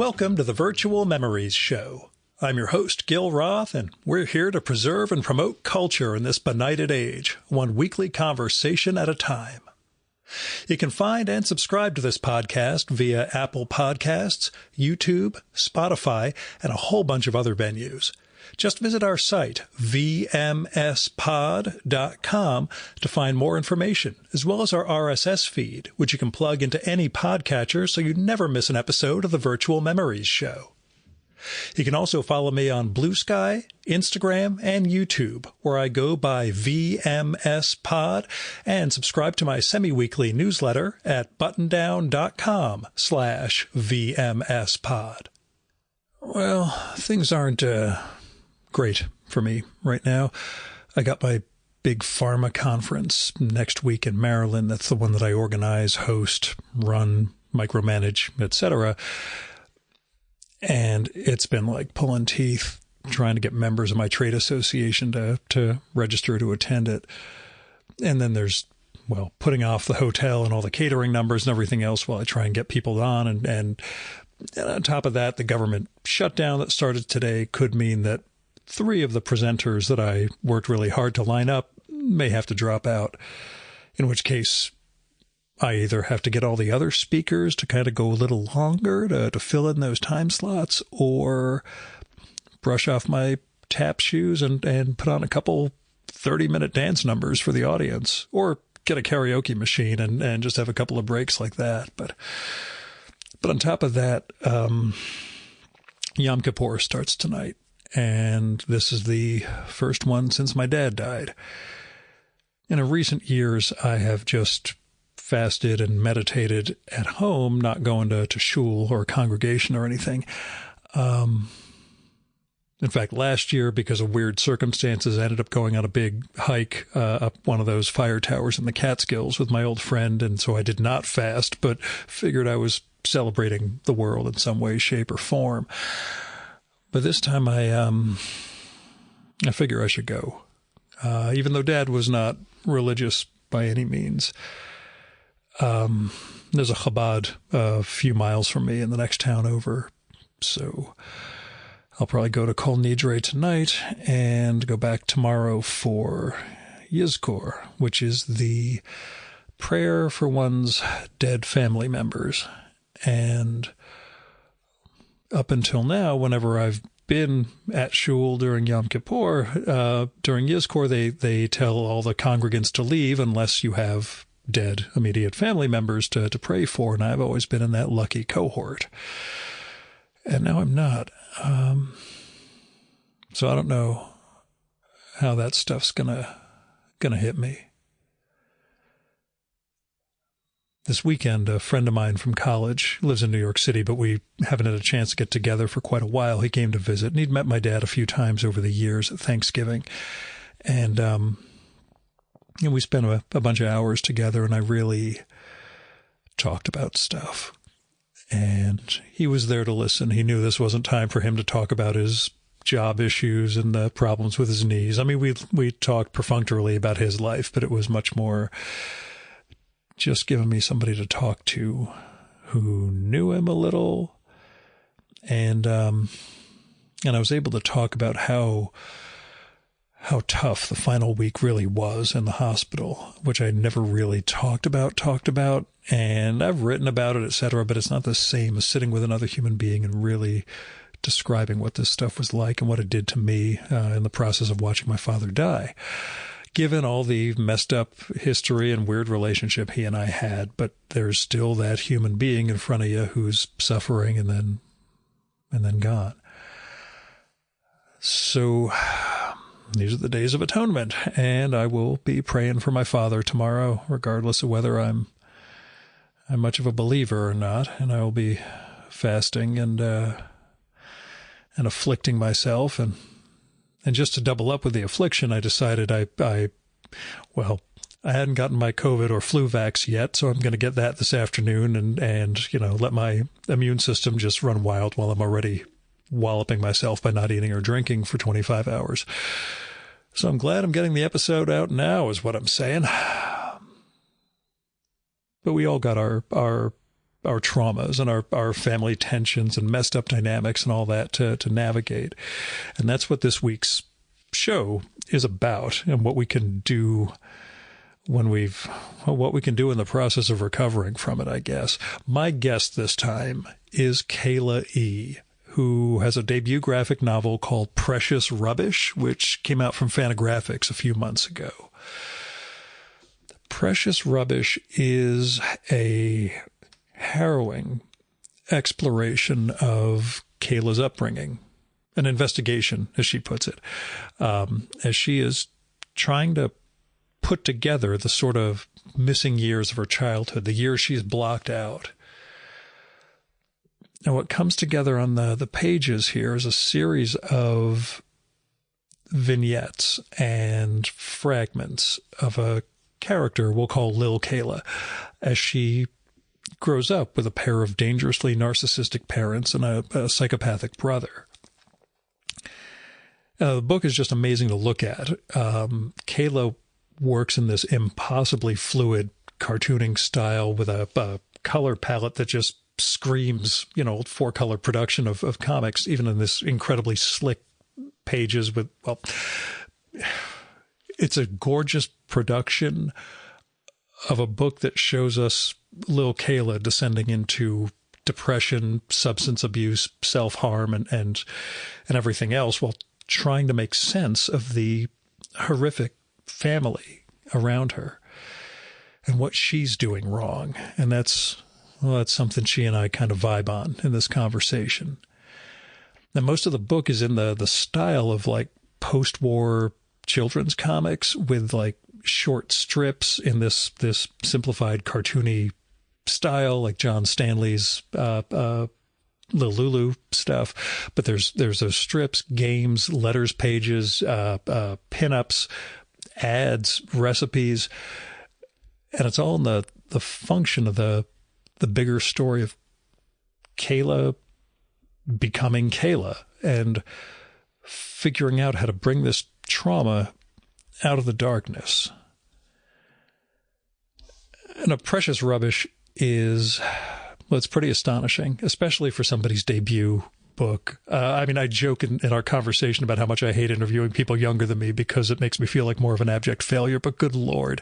Welcome to the Virtual Memories Show. I'm your host, Gil Roth, and we're here to preserve and promote culture in this benighted age, one weekly conversation at a time. You can find and subscribe to this podcast via Apple Podcasts, YouTube, Spotify, and a whole bunch of other venues. Just visit our site, vmspod.com, to find more information, as well as our RSS feed, which you can plug into any podcatcher so you never miss an episode of the Virtual Memories Show. You can also follow me on Blue Sky, Instagram, and YouTube, where I go by vmspod, and subscribe to my semi-weekly newsletter at buttondown.com/vmspod. Well, things aren't great for me right now. I got my big pharma conference next week in Maryland. That's the one that I organize, host, run, micromanage, etc. And it's been like pulling teeth trying to get members of my trade association to register to attend it. And then there's, well, putting off the hotel and all the catering numbers and everything else while I try and get people on. And on top of that, the government shutdown that started today could mean that 3 of the presenters that I worked really hard to line up may have to drop out, in which case I either have to get all the other speakers to kind of go a little longer to fill in those time slots, or brush off my tap shoes and put on a couple 30-minute dance numbers for the audience, or get a karaoke machine and just have a couple of breaks like that. But on top of that, Yom Kippur starts tonight. And this is the first one since my dad died. In recent years, I have just fasted and meditated at home, not going to shul or congregation or anything. In fact, last year, because of weird circumstances, I ended up going on a big hike up one of those fire towers in the Catskills with my old friend. And so I did not fast, but figured I was celebrating the world in some way, shape, or form. But this time I figure I should go, even though Dad was not religious by any means. There's a Chabad a few miles from me in the next town over, so I'll probably go to Kol Nidre tonight and go back tomorrow for Yizkor, which is the prayer for one's dead family members. And up until now, whenever I've been at shul during Yom Kippur, during Yizkor, they tell all the congregants to leave unless you have dead immediate family members to pray for, and I've always been in that lucky cohort. And now I'm not. So I don't know how that stuff's gonna hit me. This weekend, a friend of mine from college lives in New York City, but we haven't had a chance to get together for quite a while. He came to visit, and he'd met my dad a few times over the years at Thanksgiving. And we spent a bunch of hours together, and I really talked about stuff. And he was there to listen. He knew this wasn't time for him to talk about his job issues and the problems with his knees. I mean, we talked perfunctorily about his life, but it was much more just giving me somebody to talk to who knew him a little. And I was able to talk about how tough the final week really was in the hospital, which I never really talked about. And I've written about it, etc., but it's not the same as sitting with another human being and really describing what this stuff was like and what it did to me in the process of watching my father die, given all the messed up history and weird relationship he and I had. But there's still that human being in front of you who's suffering and then gone. So these are the days of atonement, and I will be praying for my father tomorrow, regardless of whether I'm much of a believer or not. And I will be fasting and afflicting myself. And just to double up with the affliction, I decided I hadn't gotten my COVID or flu vax yet, so I'm going to get that this afternoon and let my immune system just run wild while I'm already walloping myself by not eating or drinking for 25 hours. So I'm glad I'm getting the episode out now, is what I'm saying. But we all got our traumas and our family tensions and messed up dynamics and all that to navigate. And that's what this week's show is about, and what we can do what we can do in the process of recovering from it, I guess. My guest this time is Kayla E., who has a debut graphic novel called Precious Rubbish, which came out from Fantagraphics a few months ago. Precious Rubbish is a harrowing exploration of Kayla's upbringing, an investigation, as she puts it, as she is trying to put together the sort of missing years of her childhood, the years she's blocked out. And what comes together on the pages here is a series of vignettes and fragments of a character we'll call Lil Kayla, as she grows up with a pair of dangerously narcissistic parents and a psychopathic brother. The book is just amazing to look at. Kayla works in this impossibly fluid cartooning style with a color palette that just screams, four-color production of comics, even in this incredibly slick pages with, it's a gorgeous production of a book that shows us Lil Kayla descending into depression, substance abuse, self-harm, and everything else, while trying to make sense of the horrific family around her and what she's doing wrong. And that's something she and I kind of vibe on in this conversation. Now, most of the book is in the style of like post-war children's comics with like short strips in this simplified cartoony style, like John Stanley's Lil Lulu stuff. But there's those strips, games, letters pages, pinups, ads, recipes, and it's all in the function of the bigger story of Kayla becoming Kayla and figuring out how to bring this trauma out of the darkness. And A Precious Rubbish is, it's pretty astonishing, especially for somebody's debut book. I joke in our conversation about how much I hate interviewing people younger than me because it makes me feel like more of an abject failure. But good Lord,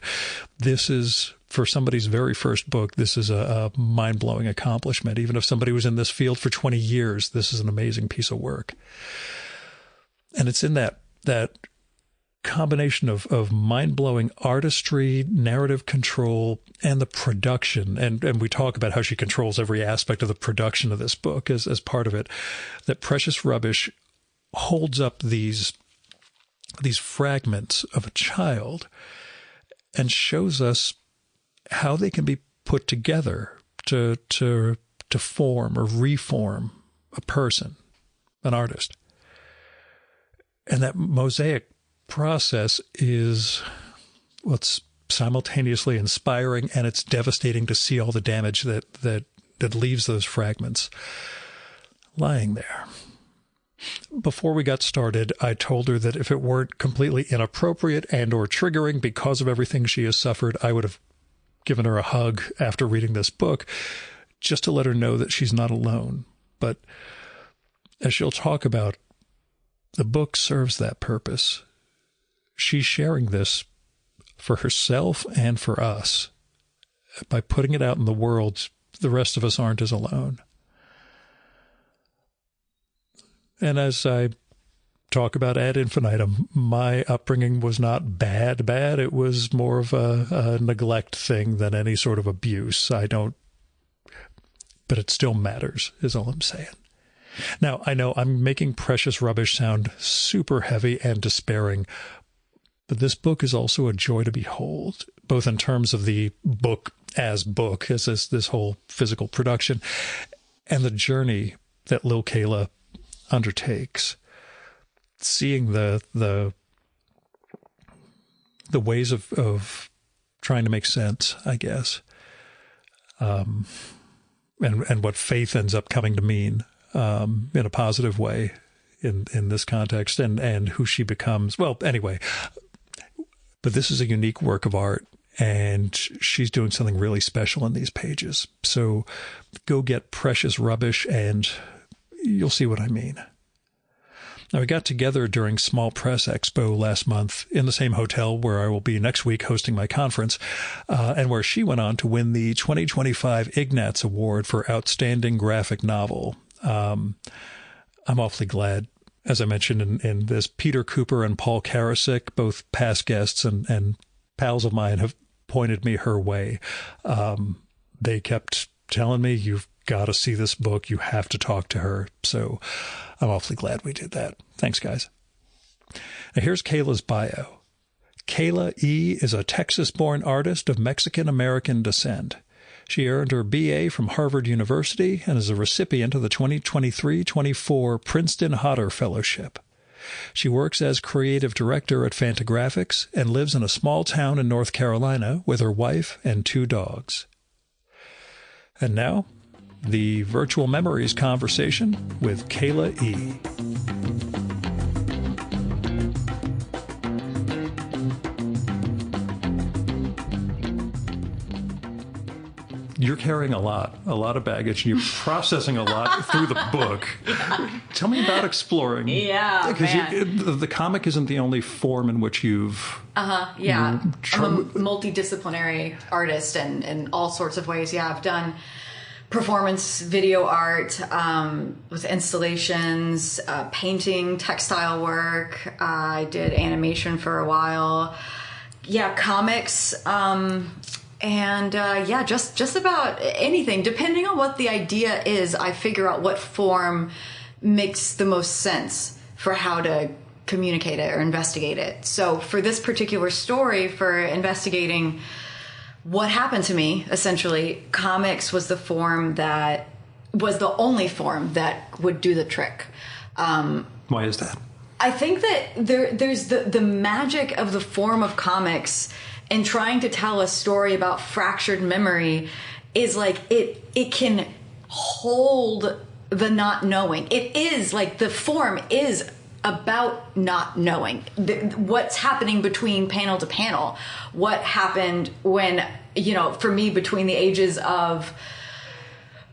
this is, for somebody's very first book, this is a mind-blowing accomplishment. Even if somebody was in this field for 20 years, this is an amazing piece of work. And it's in that combination of mind-blowing artistry, narrative control, and the production. And we talk about how she controls every aspect of the production of this book as part of it, that Precious Rubbish holds up these fragments of a child and shows us how they can be put together to form or reform a person, an artist. And that mosaic process is what's simultaneously inspiring, and it's devastating to see all the damage that leaves those fragments lying there. Before we got started, I told her that if it weren't completely inappropriate and or triggering because of everything she has suffered, I would have given her a hug after reading this book, just to let her know that she's not alone. But as she'll talk about, the book serves that purpose. She's sharing this for herself and for us. By putting it out in the world, the rest of us aren't as alone. And as I talk about ad infinitum, my upbringing was not bad. It was more of a neglect thing than any sort of abuse. But it still matters, is all I'm saying. Now, I know I'm making Precious Rubbish sound super heavy and despairing, but this book is also a joy to behold, both in terms of the book as this whole physical production, and the journey that Lil Kayla undertakes. Seeing the ways of trying to make sense, I guess, and what faith ends up coming to mean in a positive way in this context, and who she becomes. Well, anyway, but this is a unique work of art, and she's doing something really special in these pages. So go get Precious Rubbish and you'll see what I mean. Now, we got together during Small Press Expo last month in the same hotel where I will be next week hosting my conference, and where she went on to win the 2025 Ignatz Award for Outstanding Graphic Novel. I'm awfully glad. As I mentioned in this, Peter Cooper and Paul Karasik, both past guests and pals of mine, have pointed me her way. They kept telling me, you've got to see this book. You have to talk to her. So I'm awfully glad we did that. Thanks, guys. Now, here's Kayla's bio. Kayla E. is a Texas-born artist of Mexican-American descent. She earned her BA from Harvard University and is a recipient of the 2023-24 Princeton Hodder Fellowship. She works as creative director at Fantagraphics and lives in a small town in North Carolina with her wife and 2 dogs. And now, the Virtual Memories conversation with Kayla E. You're carrying a lot of baggage, and you're processing a lot through the book. Yeah. Tell me about exploring. Yeah, because the comic isn't the only form in which you've... yeah. I'm a multidisciplinary artist in all sorts of ways. Yeah, I've done performance video art with installations, painting, textile work. I did animation for a while. Yeah, comics... And just about anything. Depending on what the idea is, I figure out what form makes the most sense for how to communicate it or investigate it. So for this particular story, for investigating what happened to me, essentially, comics was the form that was the only form that would do the trick. Why is that? I think that there's the magic of the form of comics. And trying to tell a story about fractured memory is like it can hold the not knowing. It is like the form is about not knowing what's happening between panel to panel. What happened when, for me, between the ages of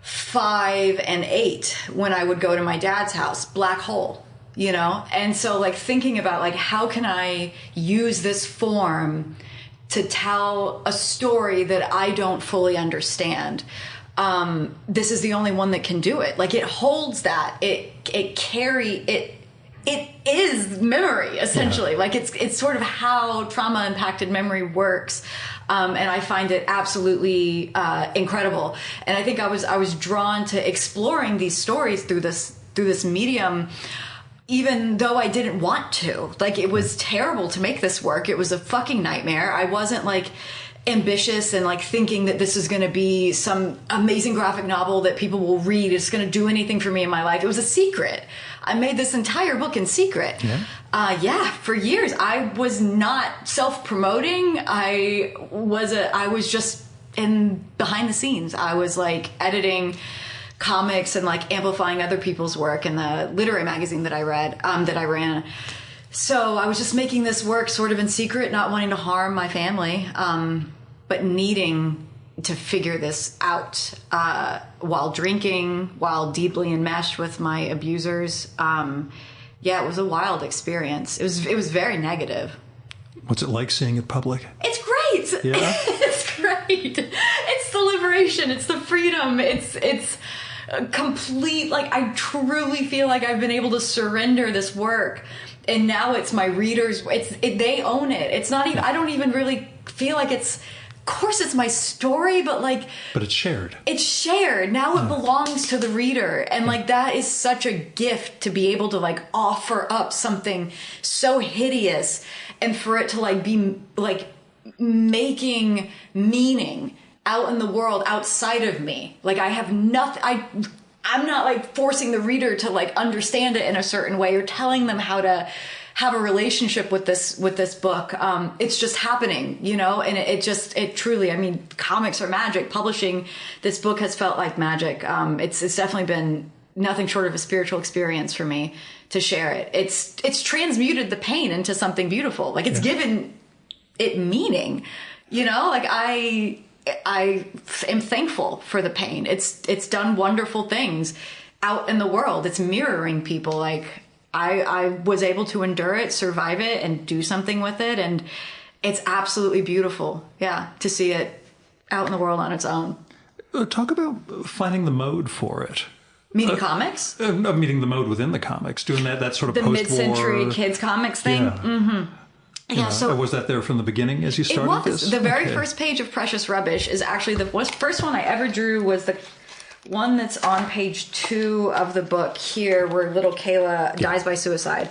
5 and 8, when I would go to my dad's house, black hole, And so like thinking about like, how can I use this form to tell a story that I don't fully understand. This is the only one that can do it. Like it holds that. It is memory essentially. Yeah. Like it's sort of how trauma impacted memory works. And I find it absolutely incredible. And I think I was drawn to exploring these stories through this medium. Even though I didn't want to. Like, it was terrible to make this work. It was a fucking nightmare. I wasn't, like, ambitious and, like, thinking that this is going to be some amazing graphic novel that people will read. It's going to do anything for me in my life. It was a secret. I made this entire book in secret. Yeah? For years. I was not self-promoting. I was just behind the scenes. I was, like, editing comics and like amplifying other people's work in the literary magazine that I ran. So I was just making this work sort of in secret, not wanting to harm my family, but needing to figure this out while drinking, while deeply enmeshed with my abusers. It was a wild experience. It was very negative. What's it like seeing it public? It's great. Yeah. It's great. It's the liberation. It's the freedom. It's complete. Like, I truly feel like I've been able to surrender this work, and now it's my readers. They own it. It's not even. I don't even really feel like it's. Of course, it's my story, but it's shared. It's shared. Now it belongs to the reader, and like that is such a gift to be able to like offer up something so hideous, and for it to like be like making meaning out in the world outside of me. Like I have nothing. I'm not like forcing the reader to like understand it in a certain way or telling them how to have a relationship with this book. It's just happening, and it truly, I mean, comics are magic. Publishing this book has felt like magic. It's definitely been nothing short of a spiritual experience for me to share it. It's transmuted the pain into something beautiful. Like it's given it meaning. Like I am thankful for the pain. It's done wonderful things out in the world. It's mirroring people. Like I was able to endure it, survive it, and do something with it. And it's absolutely beautiful. Yeah. To see it out in the world on its own. Talk about finding the mode for it. Meaning comics? Meeting the mode within the comics. Doing that sort of the post-war... mid-century kids comics thing? Yeah. Mm-hmm. Yeah, so was that there from the beginning as you started this? The very first page of Precious Rubbish is actually the first one I ever drew was the one that's on page 2 of the book here, where little Kayla dies by suicide.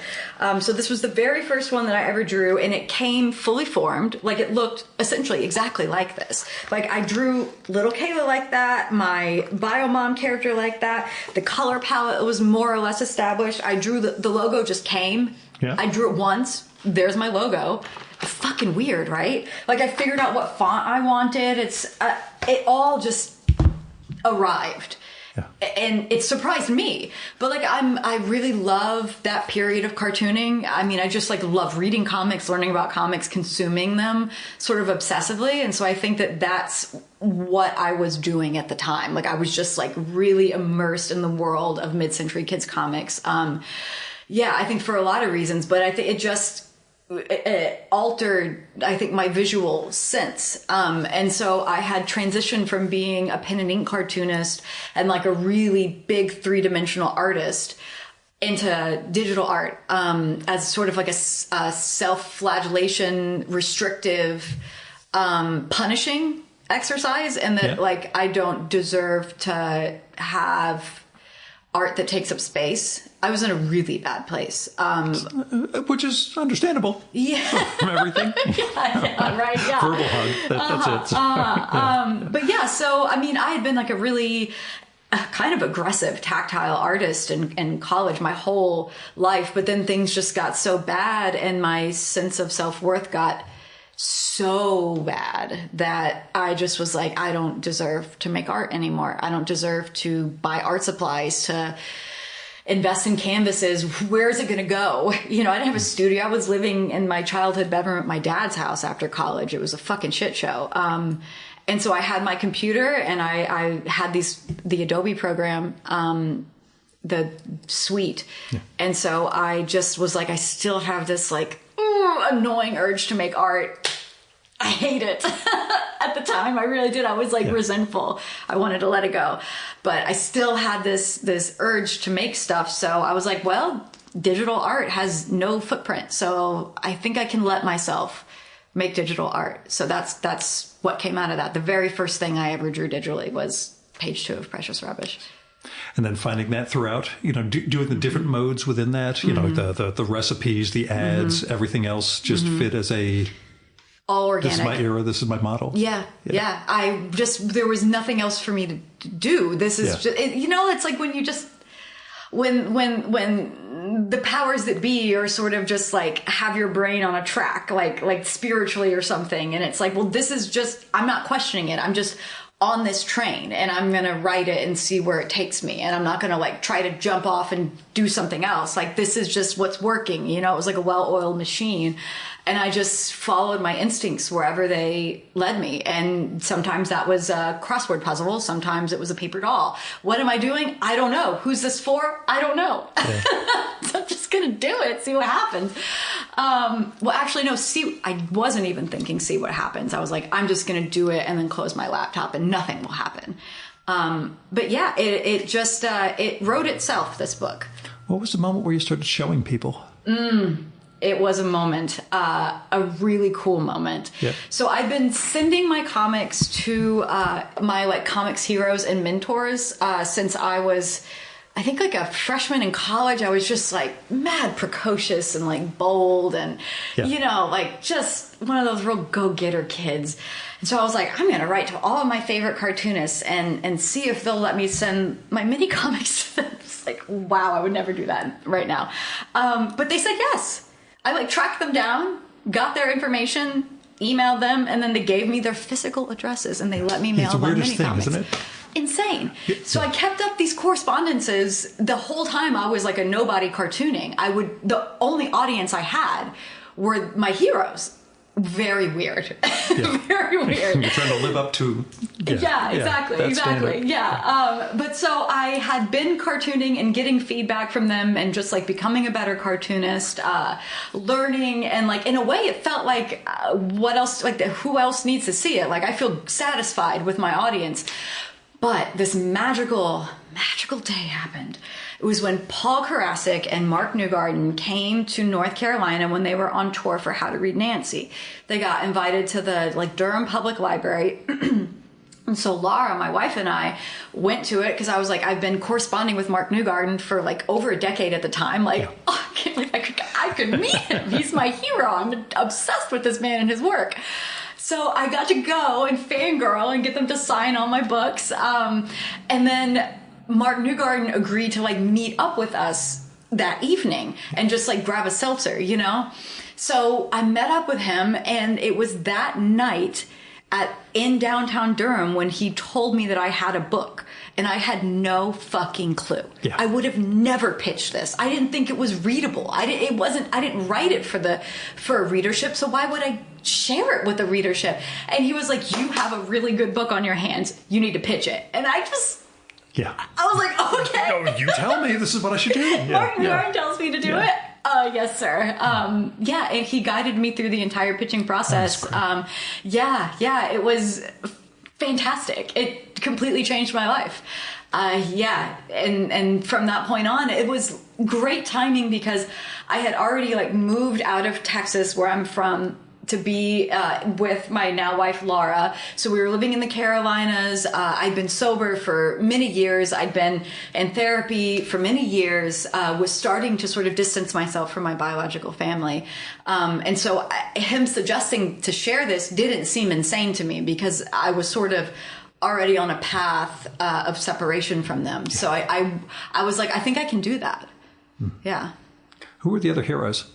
So this was the very first one that I ever drew, and it came fully formed. Like, it looked essentially exactly like this. Like, I drew little Kayla like that, my Biomom character like that. The color palette was more or less established. I drew the logo just came. Yeah. I drew it once. There's my logo. Fucking weird, right? Like, I figured out what font I wanted. It all just arrived. Yeah. And it surprised me. But like, I really love that period of cartooning. I mean, I just like love reading comics, learning about comics, consuming them sort of obsessively. And so I think that that's what I was doing at the time. Like, I was just like really immersed in the world of mid-century kids comics. I think for a lot of reasons, but I think it altered, I think, my visual sense. And so I had transitioned from being a pen and ink cartoonist and like a really big 3-dimensional artist into digital art, as sort of like a self-flagellation, restrictive, punishing exercise. And that like, I don't deserve to have art that takes up space. I was in a really bad place. Which is understandable. Yeah. From everything. Right, yeah. Verbal hug. That's it. But yeah, so, I mean, I had been like a really kind of aggressive tactile artist in college my whole life, but then things just got so bad and my sense of self-worth got so bad that I just was like, I don't deserve to make art anymore. I don't deserve to buy art supplies, to invest in canvases. Where is it going to go? I didn't have a studio. I was living in my childhood bedroom at my dad's house after college. It was a fucking shit show. And so I had my computer and I had the Adobe program, the suite. Yeah. And so I just was like, I still have this like annoying urge to make art. I hate it. At the time, I really did. I was like resentful. I wanted to let it go. But I still had this urge to make stuff. So I was like, well, digital art has no footprint. So I think I can let myself make digital art. So that's what came out of that. The very first thing I ever drew digitally was page 2 of Precious Rubbish. And then finding that throughout, doing the different modes within that, the recipes, the ads, everything else just fit as a... all organic. This is my era. This is my model. Yeah. There was nothing else for me to do. This is just, it's like when you just, when the powers that be are sort of just like have your brain on a track, like spiritually or something. And it's like, well, this is just, I'm not questioning it. I'm just on this train and I'm going to ride it and see where it takes me. And I'm not going to like try to jump off and do something else. Like, this is just what's working. It was like a well-oiled machine. And I just followed my instincts wherever they led me. And sometimes that was a crossword puzzle. Sometimes it was a paper doll. What am I doing? I don't know. Who's this for? I don't know. Yeah. So I'm just going to do it, see what happens. Well, actually, no, I wasn't even thinking see what happens. I was like, I'm just going to do it and then close my laptop and nothing will happen. But yeah, it just, it wrote itself, this book. What was the moment where you started showing people? It was a moment, a really cool moment. Yeah. So I've been sending my comics to my like comics heroes and mentors since I was, I think, like a freshman in college. I was just like mad precocious and like bold and, like just one of those real go-getter kids. And so I was like, I'm going to write to all of my favorite cartoonists and see if they'll let me send my mini comics to them. It's like, wow, I would never do that right now. But they said yes. I like tracked them down, got their information, emailed them, and then they gave me their physical addresses and they let me mail my mini comics. Isn't it? Insane. Yeah. So I kept up these correspondences the whole time I was like a nobody cartooning. The only audience I had were my heroes. very weird. Very weird. You're trying to live up to... Exactly. Yeah. But so I had been cartooning and getting feedback from them and just like becoming a better cartoonist, learning, and like in a way it felt like what else, like who else needs to see it? Like I feel satisfied with my audience. But this magical day happened. It was when Paul Karasik and Mark Newgarden came to North Carolina when they were on tour for How to Read Nancy. They got invited to the like Durham Public Library. And so Laura, my wife, and I went to it because I was like, I've been corresponding with Mark Newgarden for like over a decade at the time. Like, oh, I can't believe I could meet him. He's my hero. I'm obsessed with this man and his work. So I got to go and fangirl and get them to sign all my books. And then Mark Newgarden agreed to like meet up with us that evening and just like grab a seltzer, you know? So I met up with him, and it was that night in downtown Durham when he told me that I had a book, and I had no fucking clue. Yeah. I would have never pitched this. I didn't think it was readable. I didn't write it for a readership, so why would I share it with the readership? And he was like, you have a really good book on your hands. You need to pitch it. And I was like, okay. No, you tell me. This is what I should do. Mark Newgarden tells me to do it. Yes, sir. And he guided me through the entire pitching process. It was fantastic. It completely changed my life. And from that point on, it was great timing because I had already like moved out of Texas, where I'm from, to be with my now wife, Laura. So we were living in the Carolinas. I'd been sober for many years. I'd been in therapy for many years, was starting to sort of distance myself from my biological family. And so him suggesting to share this didn't seem insane to me because I was sort of already on a path of separation from them. So I was like, I think I can do that. Yeah. Who were the other heroes?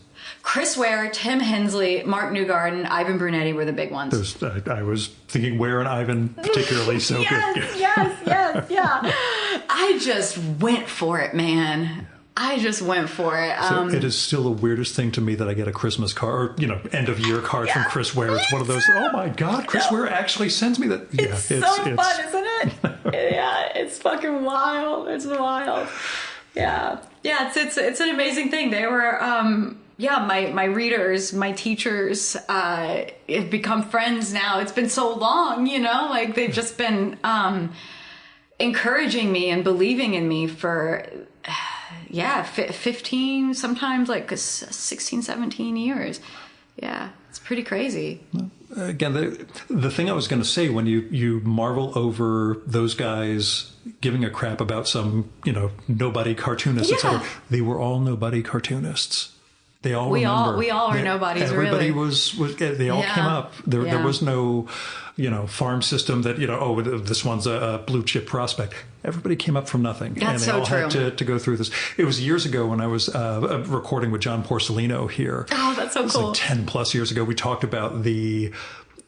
Chris Ware, Tim Hensley, Mark Newgarden, Ivan Brunetti were the big ones. I was thinking Ware and Ivan particularly. So yes. I just went for it, man. I just went for it. So it is still the weirdest thing to me that I get a Christmas card, or, end of year card from Chris Ware. It's one of those, oh my God, Chris Ware actually sends me that. It's so fun, isn't it? It's fucking wild. It's wild. Yeah, it's an amazing thing. They were, my readers, my teachers, have become friends now. It's been so long, like they've just been encouraging me and believing in me for 15, sometimes like 16, 17 years. Yeah, it's pretty crazy. Again, the thing I was going to say, when you marvel over those guys giving a crap about some, nobody cartoonist, etc., they were all nobody cartoonists. They all remember. We all are nobodies, everybody really. They all came up. There was no, farm system that, this one's a blue chip prospect. Everybody came up from nothing. That's and they so all true. had to go through this. It was years ago when I was recording with John Porcellino here. Oh, that's so cool. Like 10 plus years ago. We talked about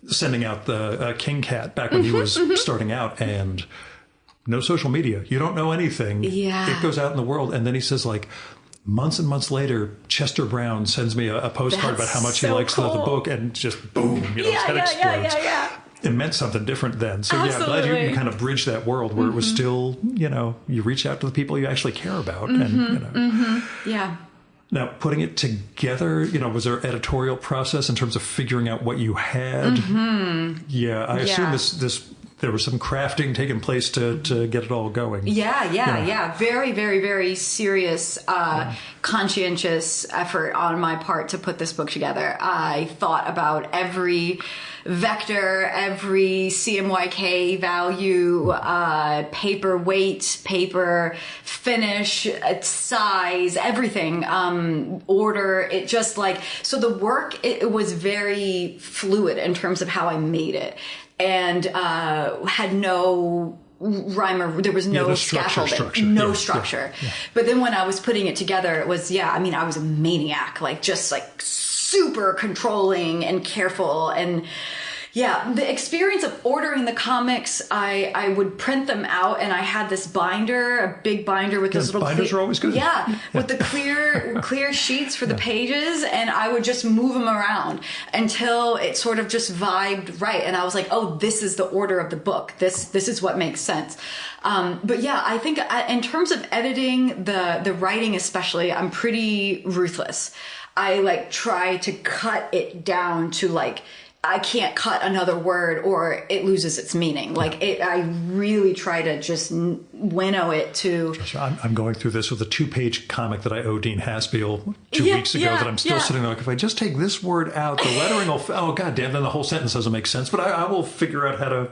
sending out the King Cat back when he was starting out, and no social media. You don't know anything. Yeah. It goes out in the world. And then he says, like, months and months later, Chester Brown sends me a postcard about how much he likes the book, and just boom, his head explodes. It meant something different then. So I'm glad you kind of bridged that world where it was still, you reach out to the people you actually care about. And, Yeah. Now, putting it together, was there an editorial process in terms of figuring out what you had? Yeah, I assume there was some crafting taking place to get it all going. Yeah. Very, very, very serious, conscientious effort on my part to put this book together. I thought about every vector, every CMYK value, paper weight, paper finish, size, everything, order. It just so the work, it was very fluid in terms of how I made it. And had no rhyme or there was no scaffolding, no structure. Yeah. But then when I was putting it together, it was I was a maniac, just super controlling and careful, and Yeah, the experience of ordering the comics, I would print them out, and I had this binder, a big binder with this little binders are always good. Yeah, with the clear sheets for the pages, and I would just move them around until it sort of just vibed right, and I was like, oh, this is the order of the book. This is what makes sense. But yeah, I think in terms of editing, the writing especially, I'm pretty ruthless. I like try to cut it down to like, I can't cut another word or it loses its meaning. Like I really try to just winnow it to. I'm going through this with a 2-page comic that I owe Dean Haspiel 2 weeks ago that I'm still sitting there like, if I just take this word out, the lettering will, oh God damn, then the whole sentence doesn't make sense. But I will figure out how to,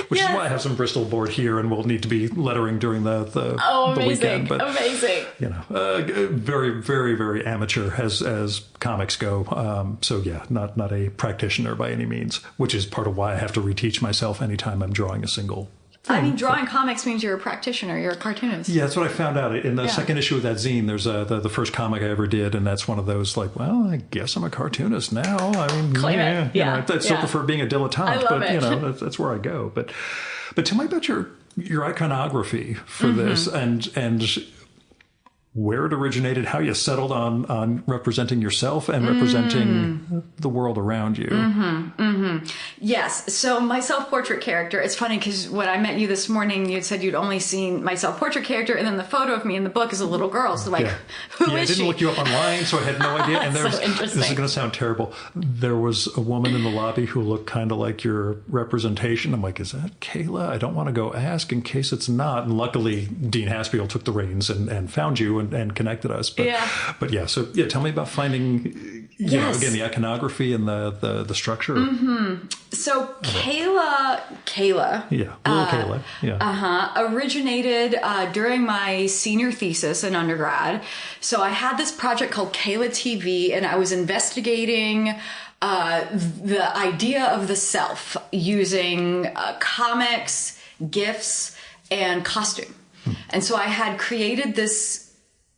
which is why I have some Bristol board here and we'll need to be lettering during the weekend. But, amazing. Very, very, very amateur as comics go. So yeah, not a practitioner by any means, which is part of why I have to reteach myself anytime I'm drawing a single thing. I mean, drawing comics means you're a practitioner, you're a cartoonist. Yeah, that's what I found out. In the second issue of that zine, there's the first comic I ever did, and that's one of those like, well, I guess I'm a cartoonist now. I mean, claim it. I still prefer being a dilettante, I love but that's where I go. But tell me about your iconography for this and where it originated, how you settled on representing yourself and representing the world around you. Yes. So my self-portrait character, it's funny because when I met you this morning, you said you'd only seen my self-portrait character, and then the photo of me in the book is a little girl. So like, who is she? I didn't look you up online, so I had no idea. And so interesting. This is going to sound terrible. There was a woman in the lobby who looked kind of like your representation. I'm like, is that Kayla? I don't want to go ask in case it's not. And luckily, Dean Haspiel took the reins and found you and connected us. But so tell me about finding, again, the iconography and the structure. So Kayla, little Kayla, originated during my senior thesis in undergrad. So I had this project called Kayla TV, and I was investigating the idea of the self using comics, GIFs, and costume. And so I had created this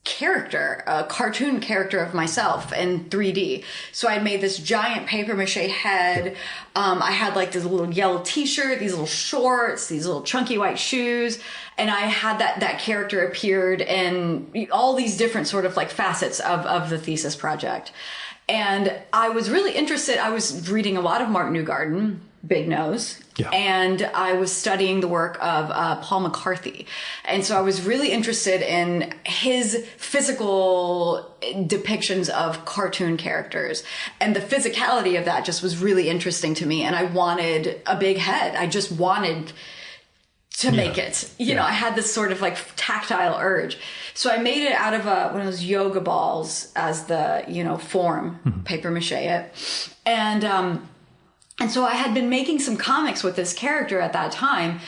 character, a cartoon character of myself in 3D. So I made this giant paper mache head. I had like this little yellow t-shirt, these little shorts, these little chunky white shoes. And I had that character appeared in all these different sort of like facets of the thesis project. And I was really interested. I was reading a lot of Martin Newgarden, Big Nose. Yeah. And I was studying the work of Paul McCarthy. And so I was really interested in his physical depictions of cartoon characters. And the physicality of that just was really interesting to me. And I wanted a big head. I just wanted to make it. You know, I had this sort of like tactile urge. So I made it out of one of those yoga balls as the, form, paper mache it. And so I had been making some comics with this character at that time.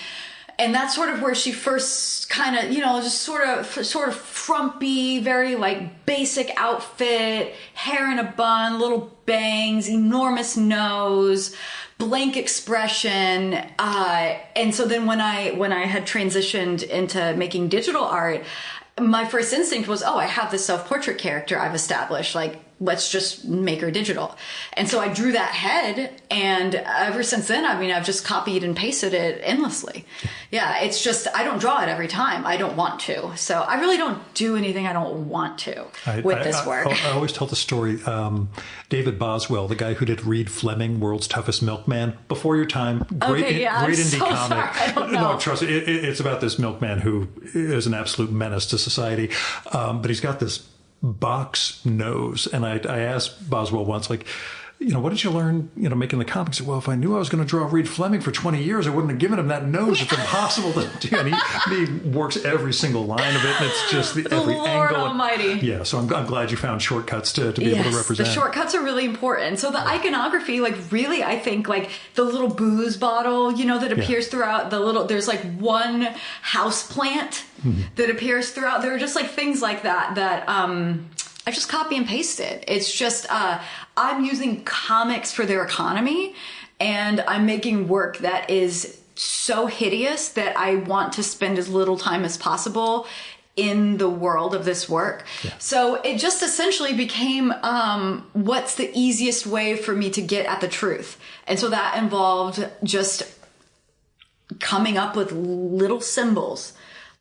And that's sort of where she first kind of, just sort of frumpy, very like basic outfit, hair in a bun, little bangs, enormous nose, blank expression. And so then when I had transitioned into making digital art, my first instinct was, I have this self-portrait character I've established. Like, let's just make her digital. And so I drew that head, and ever since then, I've just copied and pasted it endlessly. Yeah, it's just, I don't draw it every time. I don't want to. So I really don't do anything I don't want to with this work. I always tell the story, David Boswell, the guy who did Reed Fleming, World's Toughest Milkman, before your time, great indie comic. Sorry, I don't know. No, trust me, it's about this milkman who is an absolute menace to society. But he's got this box nose. And I asked Boswell once, like, what did you learn, making the comics? Well, if I knew I was going to draw Reed Fleming for 20 years, I wouldn't have given him that nose. It's impossible to do. And he works every single line of it. And it's just every Lord angle. Almighty. Yeah. So I'm glad you found shortcuts to be able to represent. The shortcuts are really important. So the iconography, like really, I think like the little booze bottle, that appears throughout there's like one house plant that appears throughout. There are just like things like that I just copy and paste it. It's just, I'm using comics for their economy, and I'm making work that is so hideous that I want to spend as little time as possible in the world of this work. Yeah. So it just essentially became what's the easiest way for me to get at the truth. And so that involved just coming up with little symbols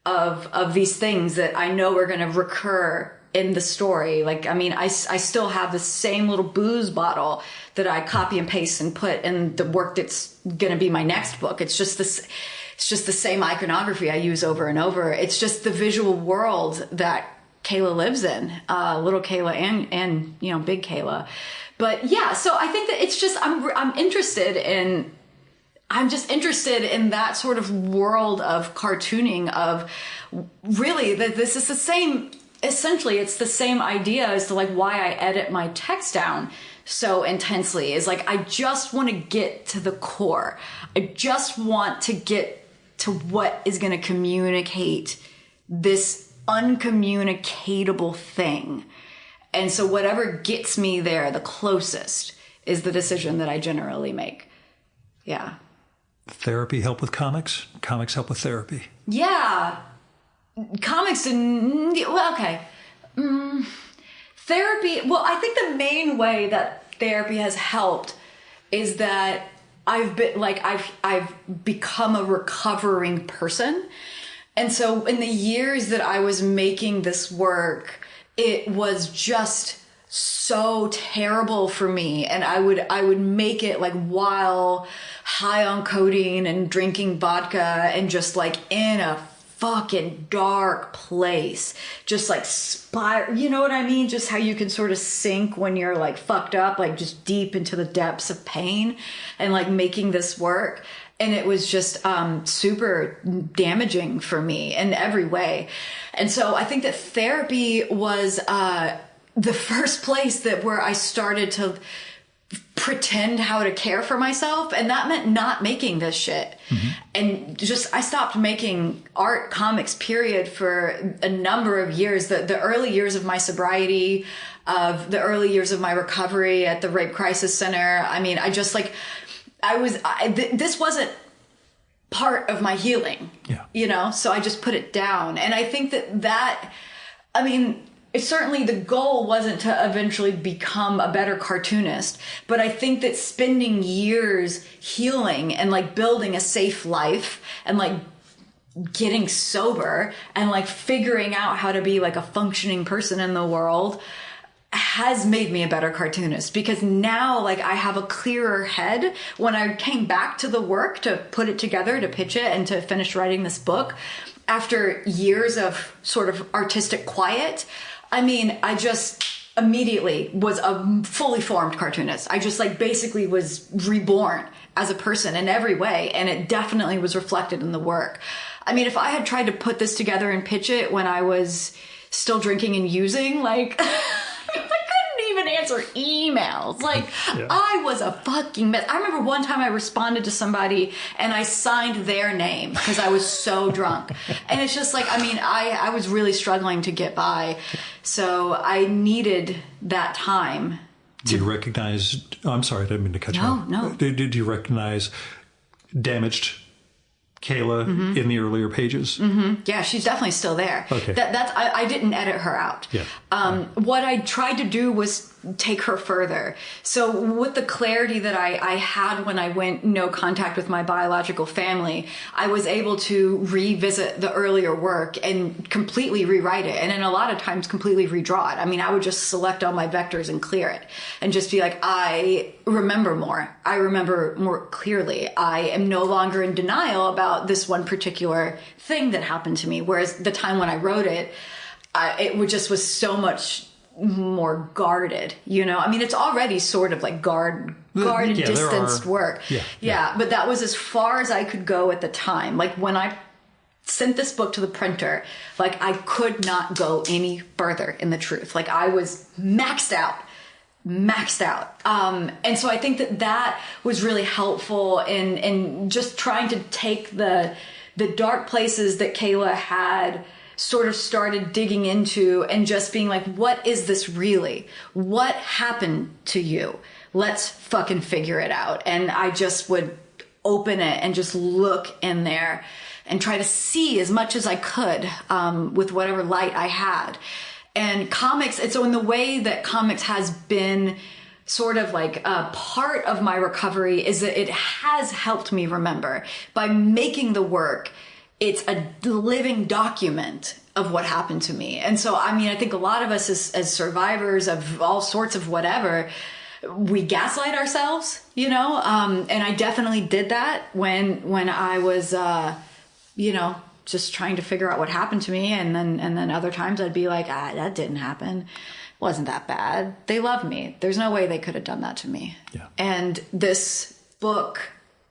of these things that I know are going to recur in the story. Like, I mean, I still have the same little booze bottle that I copy and paste and put in the work that's going to be my next book. It's just the same iconography I use over and over. It's just the visual world that Kayla lives in, little Kayla and you know, big Kayla. But yeah, so I think that it's just, I'm just interested in that sort of world of cartooning, of really that this is the same, essentially it's the same idea as to like why I edit my text down so intensely, is like I just want to get to the core. I just want to get to what is going to communicate this uncommunicatable thing. And so whatever gets me there the closest is the decision that I generally make. Yeah. Therapy help with comics? Comics help with therapy? Yeah. Comics and, well, okay. Therapy, well, I think the main way that therapy has helped is that I've become a recovering person. And so in the years that I was making this work, it was just so terrible for me. And I would make it like while high on codeine and drinking vodka and just like in a fucking dark place, just like spiral, you know what I mean? Just how you can sort of sink when you're like fucked up, like just deep into the depths of pain, and like making this work. And it was just super damaging for me in every way. And so I think that therapy was the first place where I started to pretend how to care for myself. And that meant not making this shit. Mm-hmm. And just, I stopped making art, comics, period, for a number of years. The early years of my sobriety, of the early years of my recovery at the Rape Crisis Center. I mean, I just like, this wasn't part of my healing, you know? So I just put it down. And I think I mean, it's certainly the goal wasn't to eventually become a better cartoonist, but I think that spending years healing and like building a safe life and like getting sober and like figuring out how to be like a functioning person in the world has made me a better cartoonist, because now like I have a clearer head. When I came back to the work to put it together, to pitch it and to finish writing this book after years of sort of artistic quiet, I mean, I just immediately was a fully formed cartoonist. I just like basically was reborn as a person in every way. And it definitely was reflected in the work. I mean, if I had tried to put this together and pitch it when I was still drinking and using, like, I couldn't even answer emails. Like, I was a fucking mess. I remember one time I responded to somebody and I signed their name because I was so drunk. And it's just like, I mean, I was really struggling to get by. So I needed that time. Do you recognize, I'm sorry, I didn't mean to cut you off. No. Did you recognize damaged Kayla in the earlier pages? Mm-hmm. Yeah, she's definitely still there. Okay. I didn't edit her out. Yeah. What I tried to do was take her further. So with the clarity that I had when I went no contact with my biological family, I was able to revisit the earlier work and completely rewrite it. And then a lot of times completely redraw it. I mean, I would just select all my vectors and clear it and just be like, I remember more. I remember more clearly. I am no longer in denial about this one particular thing that happened to me. Whereas the time when I wrote it, it was so much more guarded, you know? I mean, it's already sort of like guarded, distanced work. Yeah. But that was as far as I could go at the time. Like when I sent this book to the printer, like I could not go any further in the truth. Like I was maxed out. And so I think that was really helpful in just trying to take the dark places that Kayla had sort of started digging into and just being like, what is this really? What happened to you? Let's fucking figure it out. And I just would open it and just look in there and try to see as much as I could with whatever light I had. And comics, and so in the way that comics has been sort of like a part of my recovery is that it has helped me remember. By making the work, it's a living document of what happened to me. And so, I mean, I think a lot of us as survivors of all sorts of whatever, we gaslight ourselves, you know? And I definitely did that when I was, you know, just trying to figure out what happened to me. And then other times I'd be like, that didn't happen. Wasn't that bad. They love me. There's no way they could have done that to me. Yeah. And this book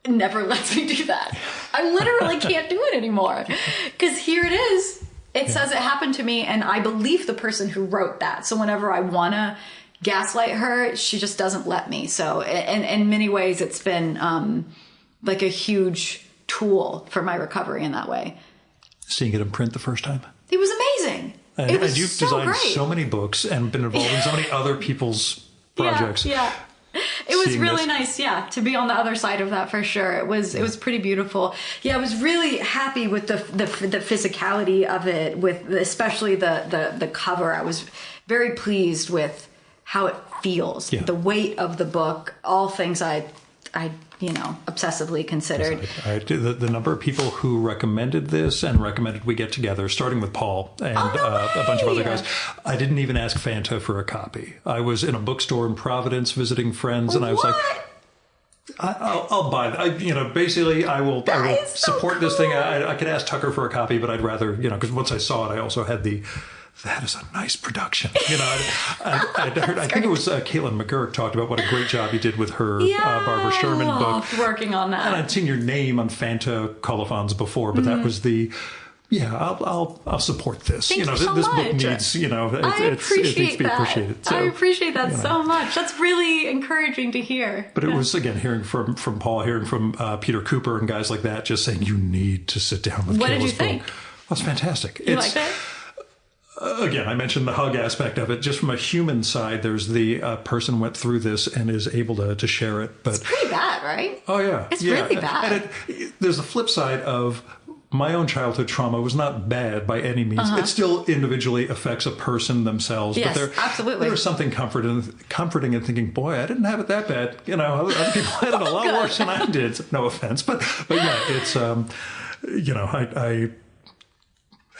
never lets me do that. I literally can't do it anymore. Because here it is. It says it happened to me, and I believe the person who wrote that. So whenever I want to gaslight her, she just doesn't let me. So in many ways, it's been like a huge tool for my recovery in that way. Seeing it in print the first time? It was amazing. And you've so designed great. so many books and been involved in so many other people's projects. Yeah. It was Seeing really this. nice, to be on the other side of that for sure. It was pretty beautiful. Yeah, I was really happy with the physicality of it, with especially the cover. I was very pleased with how it feels, the weight of the book, all things I obsessively considered. The number of people who recommended this and recommended we get together, starting with Paul and a bunch of other guys. I didn't even ask Fanta for a copy. I was in a bookstore in Providence visiting friends, and I was like, I'll buy that. Basically, I will support this thing. I could ask Tucker for a copy, but I'd rather, because once I saw it, I also had that is a nice production. I heard. I think it was Kayla McGurk talked about what a great job you did with her Barbara Sherman book. Working on that. And I'd seen your name on Fanta colophons before, but that was the. Yeah, I'll support this. Thank you so this much. book needs. I it needs appreciate to be that. appreciated. So, I appreciate that so much. That's really encouraging to hear. But it was, again, hearing from Paul, hearing from Peter Cooper and guys like that, just saying you need to sit down with. What Kayla's did you think? book. That's fantastic. You like that? Again, I mentioned the hug aspect of it. Just from a human side, there's the person went through this and is able to share it. But it's pretty bad, right? Oh, yeah. It's really bad. And there's the flip side of my own childhood trauma was not bad by any means. It still individually affects a person themselves. Yes, but absolutely. There's something comforting in thinking, boy, I didn't have it that bad. Other people had it a lot worse than I did. No offense. But yeah, it's, I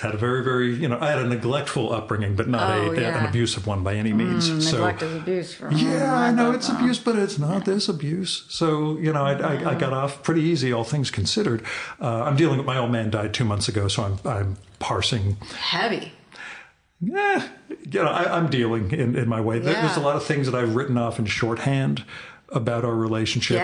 had a very, very, I had a neglectful upbringing, but not an abusive one by any means. Neglect is abuse. I know it's abuse, but it's not this abuse. So, I got off pretty easy, all things considered. I'm dealing with my old man died 2 months ago, so I'm parsing. Heavy. Yeah, I'm dealing in my way. Yeah. There's a lot of things that I've written off in shorthand about our relationship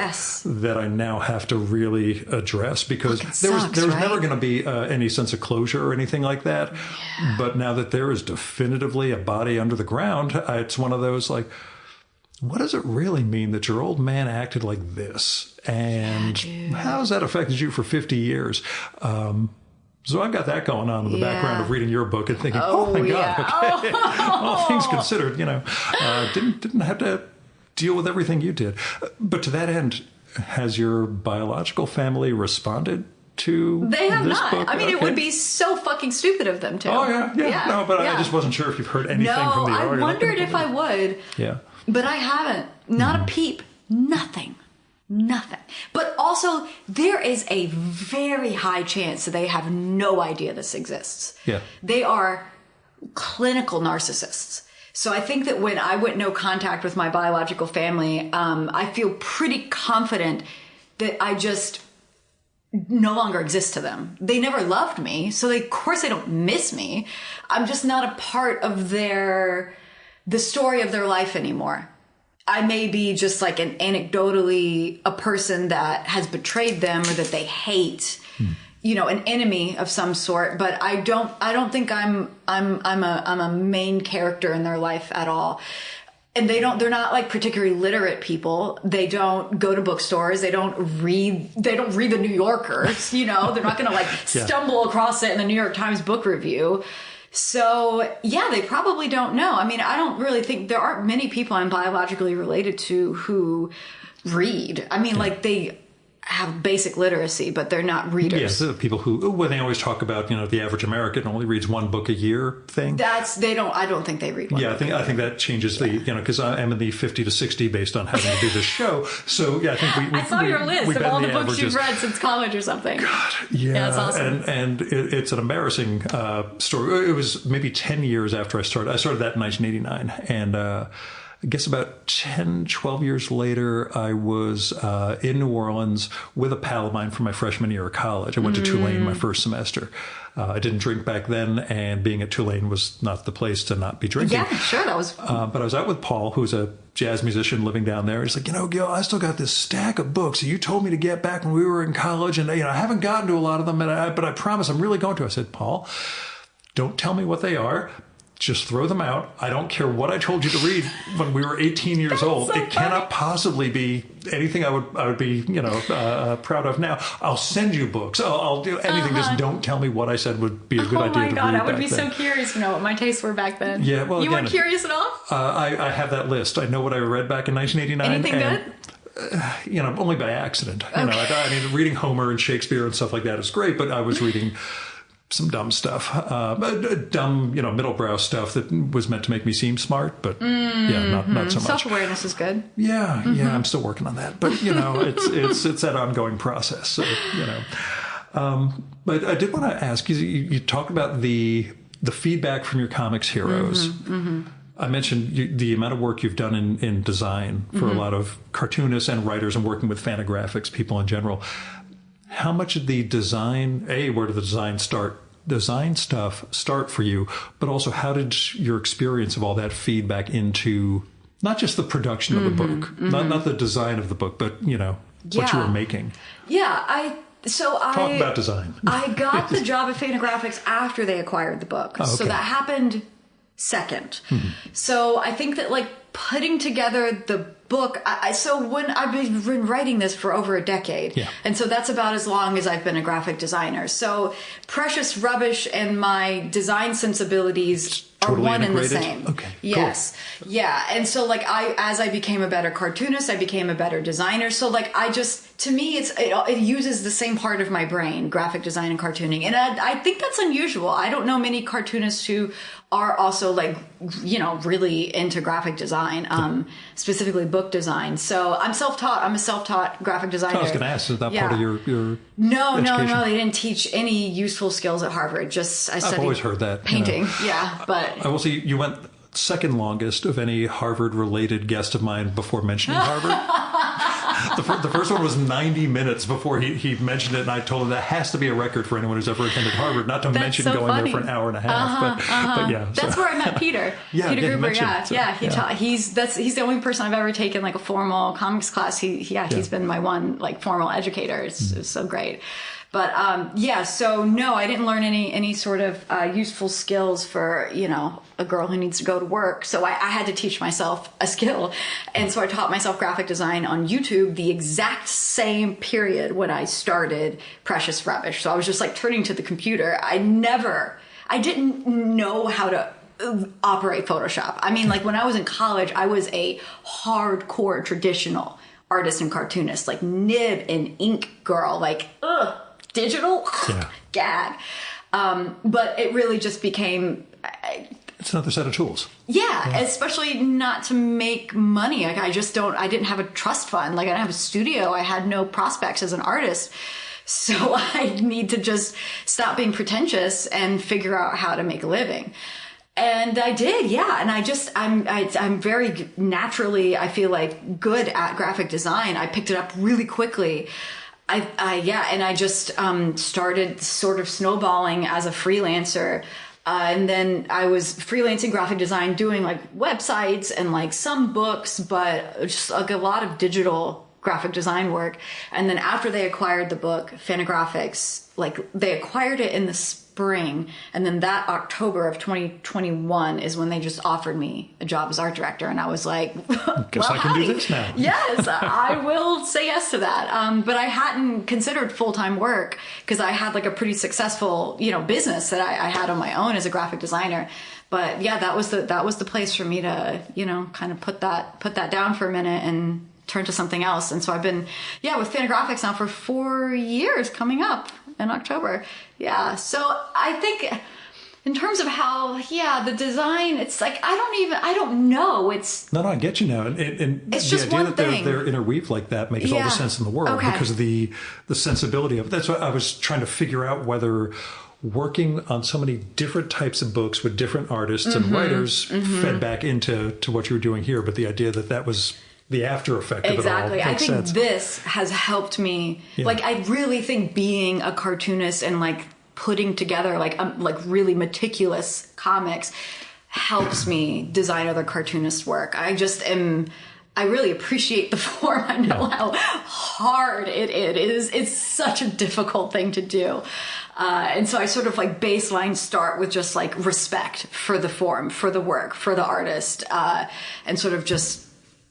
that I now have to really address because there was never going to be any sense of closure or anything like that. Yeah. But now that there is definitively a body under the ground, it's one of those like, what does it really mean that your old man acted like this? And how has that affected you for 50 years? So I've got that going on in the background of reading your book and thinking, oh my God, okay. All things considered, didn't have to deal with everything you did. But to that end, has your biological family responded to They have this not. book? I mean, it would be so fucking stupid of them to. Oh, yeah. No, but I just wasn't sure if you've heard anything from the audience. I wondered if I would. Yeah. But I haven't. Not a peep. Nothing. But also, there is a very high chance that they have no idea this exists. Yeah. They are clinical narcissists. So I think that when I went no contact with my biological family, I feel pretty confident that I just no longer exist to them. They never loved me, so of course they don't miss me. I'm just not a part of the story of their life anymore. I may be just like anecdotally a person that has betrayed them or that they hate. An enemy of some sort, but I don't think I'm a main character in their life at all. And they're not like particularly literate people. They don't go to bookstores. They don't read the New Yorkers, they're not going to like stumble across it in the New York Times book review. So yeah, they probably don't know. I mean, I don't really think there aren't many people I'm biologically related to who read. I mean, like have basic literacy, but they're not readers. Yes, the people who, when they always talk about, the average American only reads one book a year thing. I don't think they read one book I think that changes because I am in the 50 to 60 based on having to do this show. So yeah, I think I saw your list of all the books you've read since college or something. God, yeah, that's awesome. And it's an embarrassing story. It was maybe 10 years after I started. I started that in 1989, and I guess about 10, 12 years later, I was in New Orleans with a pal of mine from my freshman year of college. I went to Tulane my first semester. I didn't drink back then, and being at Tulane was not the place to not be drinking. Yeah, sure, that was... But I was out with Paul, who's a jazz musician living down there. He's like, Gil, I still got this stack of books you told me to get back when we were in college, and I haven't gotten to a lot of them, but I promise I'm really going to. I said, Paul, don't tell me what they are. Just throw them out. I don't care what I told you to read when we were 18 years old. It cannot possibly be anything I would be, proud of now. I'll send you books. I'll do anything. Just don't tell me what I said would be a good idea to read. Oh my God, I would be so curious to know what my tastes were back then. Yeah, well, you weren't curious at all? I have that list. I know what I read back in 1989. Anything good? Only by accident. Okay. Reading Homer and Shakespeare and stuff like that is great, but I was reading some dumb stuff, dumb, middlebrow stuff that was meant to make me seem smart, but not so much. Self-awareness is good. Yeah, I'm still working on that, but it's that ongoing process. So, but I did want to ask you talked about the feedback from your comics heroes. I mentioned the amount of work you've done in design for a lot of cartoonists and writers and working with Fantagraphics people in general. How much did the design, where did the design stuff start for you, but also how did your experience of all that feed back into not just the production of the book, not the design of the book, but, what you were making? Yeah, Talk about design. I got the job at Fantagraphics after they acquired the book. Okay. So that happened second. So I think that putting together the book, when I've been writing this for over a decade, and so that's about as long as I've been a graphic designer. So Precious Rubbish and my design sensibilities are one and the same. Okay. Yes. Cool. Yeah. And so as I became a better cartoonist, I became a better designer. So to me, it uses the same part of my brain, graphic design and cartooning. And I think that's unusual. I don't know many cartoonists who are also really into graphic design, specifically book design. So I'm self-taught. I'm a self-taught graphic designer. I was going to ask, is that part of your No, education? No. They didn't teach any useful skills at Harvard. I studied I've always heard that. Painting. Yeah, but I will say you went second longest of any Harvard-related guest of mine before mentioning Harvard. The first one was 90 minutes before he mentioned it, and I told him that has to be a record for anyone who's ever attended Harvard, not to mention going there for an hour and a half. But yeah. That's where I met Peter. Peter Gruber, he's the only person I've ever taken a formal comics class. He's been my one formal educator. It's so great. But so no, I didn't learn any sort of useful skills for a girl who needs to go to work. So I had to teach myself a skill, and so I taught myself graphic design on YouTube the exact same period when I started Precious Rubbish. So I was just turning to the computer. I didn't know how to operate Photoshop. I mean, when I was in college, I was a hardcore traditional artist and cartoonist, nib and ink girl, digital gag. But it really just became it's another set of tools. Yeah, especially not to make money. I didn't have a trust fund. I didn't have a studio. I had no prospects as an artist. So I need to just stop being pretentious and figure out how to make a living. And I did, yeah. And I'm very naturally, I feel good at graphic design. I picked it up really quickly. And I just started sort of snowballing as a freelancer. And then I was freelancing graphic design, doing websites and some books, but just a lot of digital graphic design work. And then after they acquired the book, Fantagraphics, they acquired it in the spring, and then that October of 2021 is when they just offered me a job as art director, and I was like, guess I can do this now. Yes, I will say yes to that. But I hadn't considered full-time work because I had a pretty successful, business that I had on my own as a graphic designer. But yeah, that was the place for me to, kind of put that down for a minute and turn to something else. And so I've been, with Fantagraphics now for 4 years coming up in October. Yeah. So I think in terms of how, the design, it's like, I don't know. It's... No, I get you now. And it's the just idea one that thing. they're interweaved like that makes all the sense in the world because of the sensibility of it. That's what I was trying to figure out, whether working on so many different types of books with different artists and writers fed back into what you were doing here. But the idea that was the after effect of it all. Exactly. I think sense. this has helped me. Yeah. Like, I really think being a cartoonist and like putting together like really meticulous comics helps me design other cartoonists' work. I really appreciate the form. I know how hard it is. It's such a difficult thing to do. And so I sort of like baseline start with just like respect for the form, for the work, for the artist, and sort of just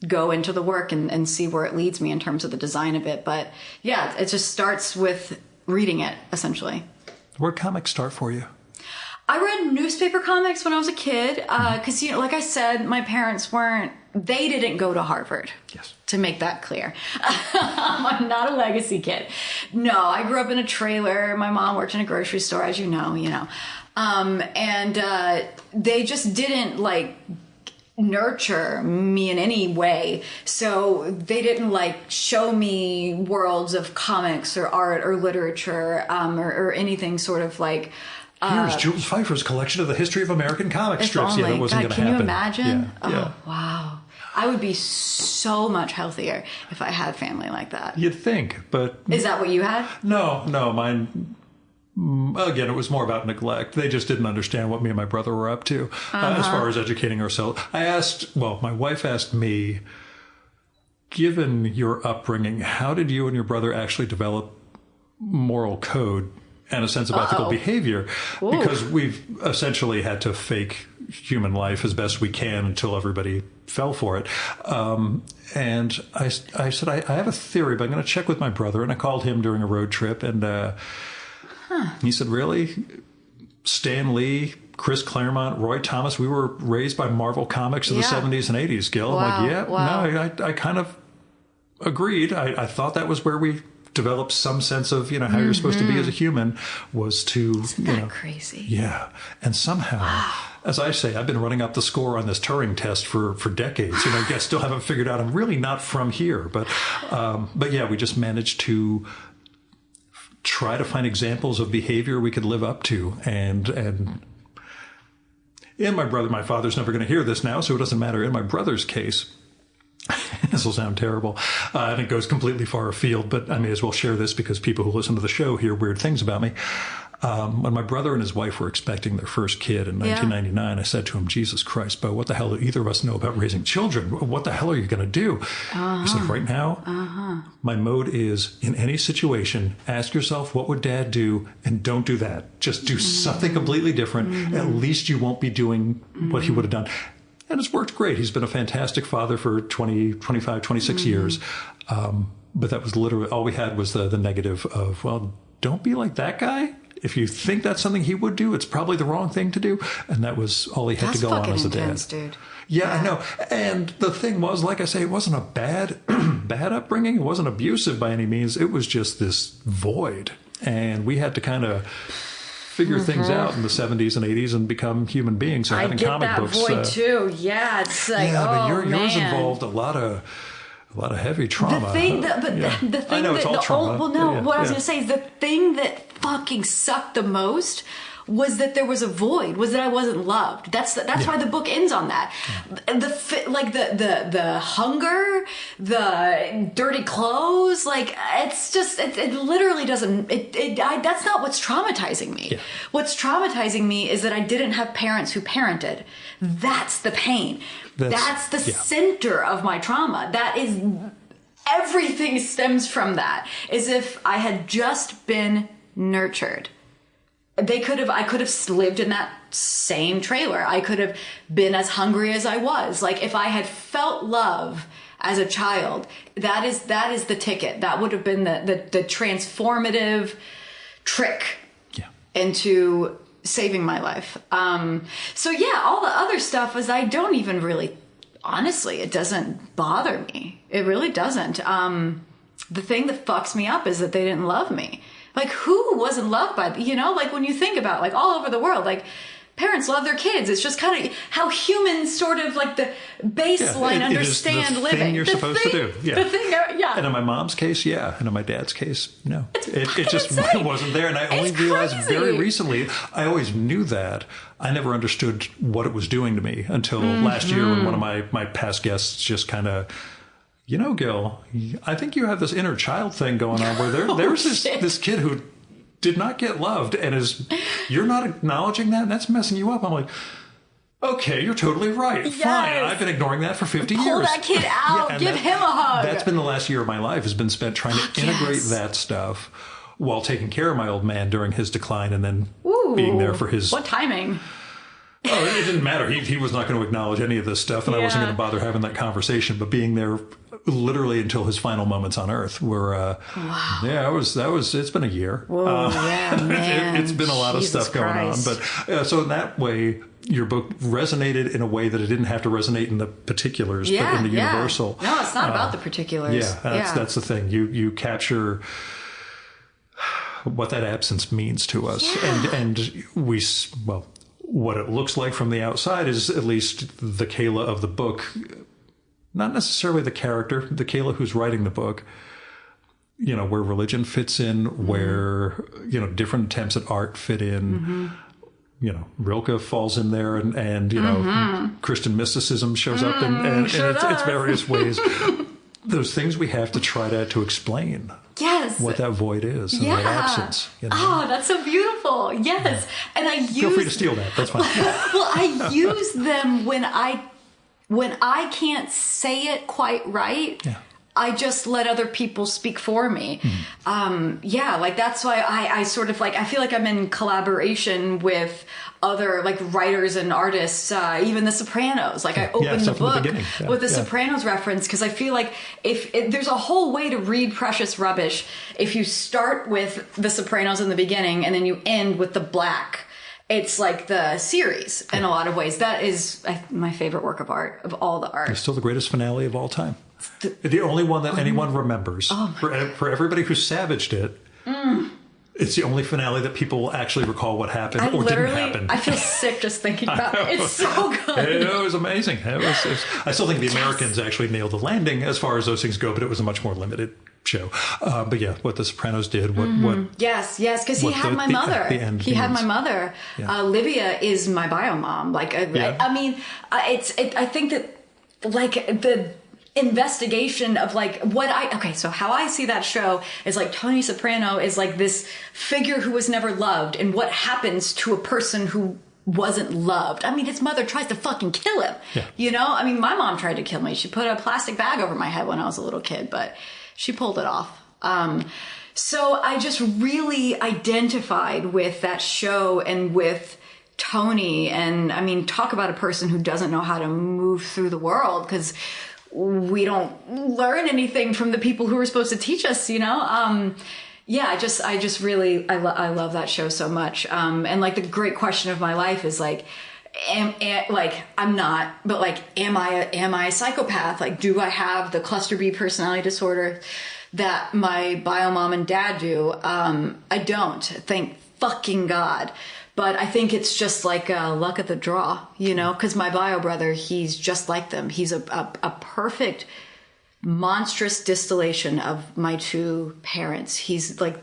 go into the work and see where it leads me in terms of the design of it. But yeah, it just starts with reading it, essentially. Where'd comics start for you? I read newspaper comics when I was a kid because, like I said, my parents they didn't go to Harvard. Yes. To make that clear. I'm not a legacy kid. No, I grew up in a trailer. My mom worked in a grocery store, as you know. And they just didn't, like, nurture me in any way. So they didn't, like, show me worlds of comics or art or literature or anything sort of, like... Here's Jules Pfeiffer's collection of the history of American comic strips. Only. Yeah, that wasn't going to happen. happen. Can you imagine? Yeah. Oh, wow. I would be so much healthier if I had family like that. You'd think, but... Is that what you had? No, mine... Again, it was more about neglect. They just didn't understand what me and my brother were up to as far as educating ourselves. My wife asked me, given your upbringing, how did you and your brother actually develop moral code and a sense of ethical behavior? Ooh. Because we've essentially had to fake human life as best we can until everybody fell for it. And I said, I have a theory, but I'm going to check with my brother. And I called him during a road trip, and he said, really? Stan Lee, Chris Claremont, Roy Thomas, we were raised by Marvel Comics in the 70s and 80s, Gil. Wow. I'm like, no, I kind of agreed. I thought that was where we developed some sense of, how you're supposed to be as a human, was to, Isn't that crazy? Yeah. And somehow, as I say, I've been running up the score on this Turing test for decades. I still haven't figured out I'm really not from here. But yeah, we just managed to try to find examples of behavior we could live up to. And my father's never going to hear this now, so it doesn't matter. In my brother's case, this will sound terrible, and it goes completely far afield, but I may as well share this because people who listen to the show hear weird things about me. When my brother and his wife were expecting their first kid in 1999, I said to him, Jesus Christ, Bo, what the hell do either of us know about raising children? What the hell are you going to do? He said, right now, my mode is, in any situation, ask yourself, what would Dad do? And don't do that. Just do something completely different. At least you won't be doing what he would have done. And it's worked great. He's been a fantastic father for 25, 26 years. But that was literally all we had was the negative of, well, don't be like that guy. If you think that's something he would do, it's probably the wrong thing to do. And that was all he had to go on as a dad. Intense, dude. Yeah, I know. And the thing was, like I say, it wasn't a bad upbringing. It wasn't abusive by any means. It was just this void. And we had to kind of figure things out in the 70s and 80s and become human beings. So having comic books. I get that void too. Yeah, it's like, but yours involved a lot of heavy trauma. The thing that, I know it's all trauma. What I was going to say is the thing that fucking sucked the most was that there was a void, was that I wasn't loved. That's why the book ends on that. The hunger, the dirty clothes, like it's just it literally doesn't. That's not what's traumatizing me. Yeah. What's traumatizing me is that I didn't have parents who parented. That's the pain. That's the center of my trauma. That is everything stems from that. As if I had just been nurtured. I could have lived in that same trailer. I could have been as hungry as I was. Like if I had felt love as a child, that is the ticket. That would have been the transformative trick into saving my life. So yeah, all the other stuff is I don't even really honestly, it doesn't bother me. It really doesn't. The thing that fucks me up is that they didn't love me. Like, who wasn't loved by, like when you think about, like, all over the world, like, parents love their kids. It's just kind of how humans sort of, like, the baseline understand living. Thing you're supposed to do. Yeah. The thing, yeah. And in my mom's case, yeah. And in my dad's case, no. It just insane. wasn't there. And I only realized very recently, I always knew that. I never understood what it was doing to me until last year when one of my past guests just kind of, Gil, I think you have this inner child thing going on where there's this kid who did not get loved and you're not acknowledging that and that's messing you up. I'm like, okay, you're totally right. Yes. Fine. I've been ignoring that for 50 years. Pull that kid out. Yeah, give him a hug. That's been the last year of my life, has been spent trying to integrate that stuff while taking care of my old man during his decline and then being there for his... What timing? Oh, it didn't matter. He was not going to acknowledge any of this stuff, and I wasn't going to bother having that conversation. But being there literally until his final moments on Earth were, it's been a year. Whoa, man. It's been a lot of stuff going on. But so in that way, your book resonated in a way that it didn't have to resonate in the particulars, but in the universal. No, it's not about the particulars. That's the thing. You capture what that absence means to us, and we what it looks like from the outside is at least the Kayla of the book, not necessarily the character, the Kayla who's writing the book, where religion fits in, where, different attempts at art fit in, Rilke falls in there and Christian mysticism shows up and it's various ways. Those things we have to try to explain. Yes. What that void is and that absence. Oh, that's so beautiful. Yes. And I use... Feel free to steal that. That's fine. Well, I use them when I can't say it quite right. Yeah. I just let other people speak for me. Like that's why I sort of like, I feel like I'm in collaboration with other like writers and artists, even The Sopranos. Like I opened the book with the Sopranos reference because I feel like if there's a whole way to read Precious Rubbish, if you start with The Sopranos in the beginning and then you end with the black. It's like the series in a lot of ways. That is my favorite work of art, of all the art. It's still the greatest finale of all time. The only one that anyone remembers. For everybody who savaged it, it's the only finale that people will actually recall what happened or didn't happen. I feel sick just thinking about it. It's so good. It was amazing. I still think the Americans actually nailed the landing as far as those things go, but it was a much more limited show. But yeah, what The Sopranos did, yes, because he had my mother. He had my mother. Livia is my bio mom. Like, I mean, I think that like the investigation of like so how I see that show is like Tony Soprano is like this figure who was never loved, and what happens to a person who wasn't loved. I mean, his mother tries to fucking kill him. I mean, my mom tried to kill me. She put a plastic bag over my head when I was a little kid, but she pulled it off. So I just really identified with that show and with Tony. And I mean, talk about a person who doesn't know how to move through the world, because we don't learn anything from the people who are supposed to teach us, I just really, I love that show so much. And like the great question of my life is like, I'm not, but like, am I a psychopath? Like, do I have the cluster B personality disorder that my bio mom and dad do? I don't, thank fucking God. But I think it's just like luck of the draw, because my bio brother, he's just like them. He's a perfect, monstrous distillation of my two parents. He's like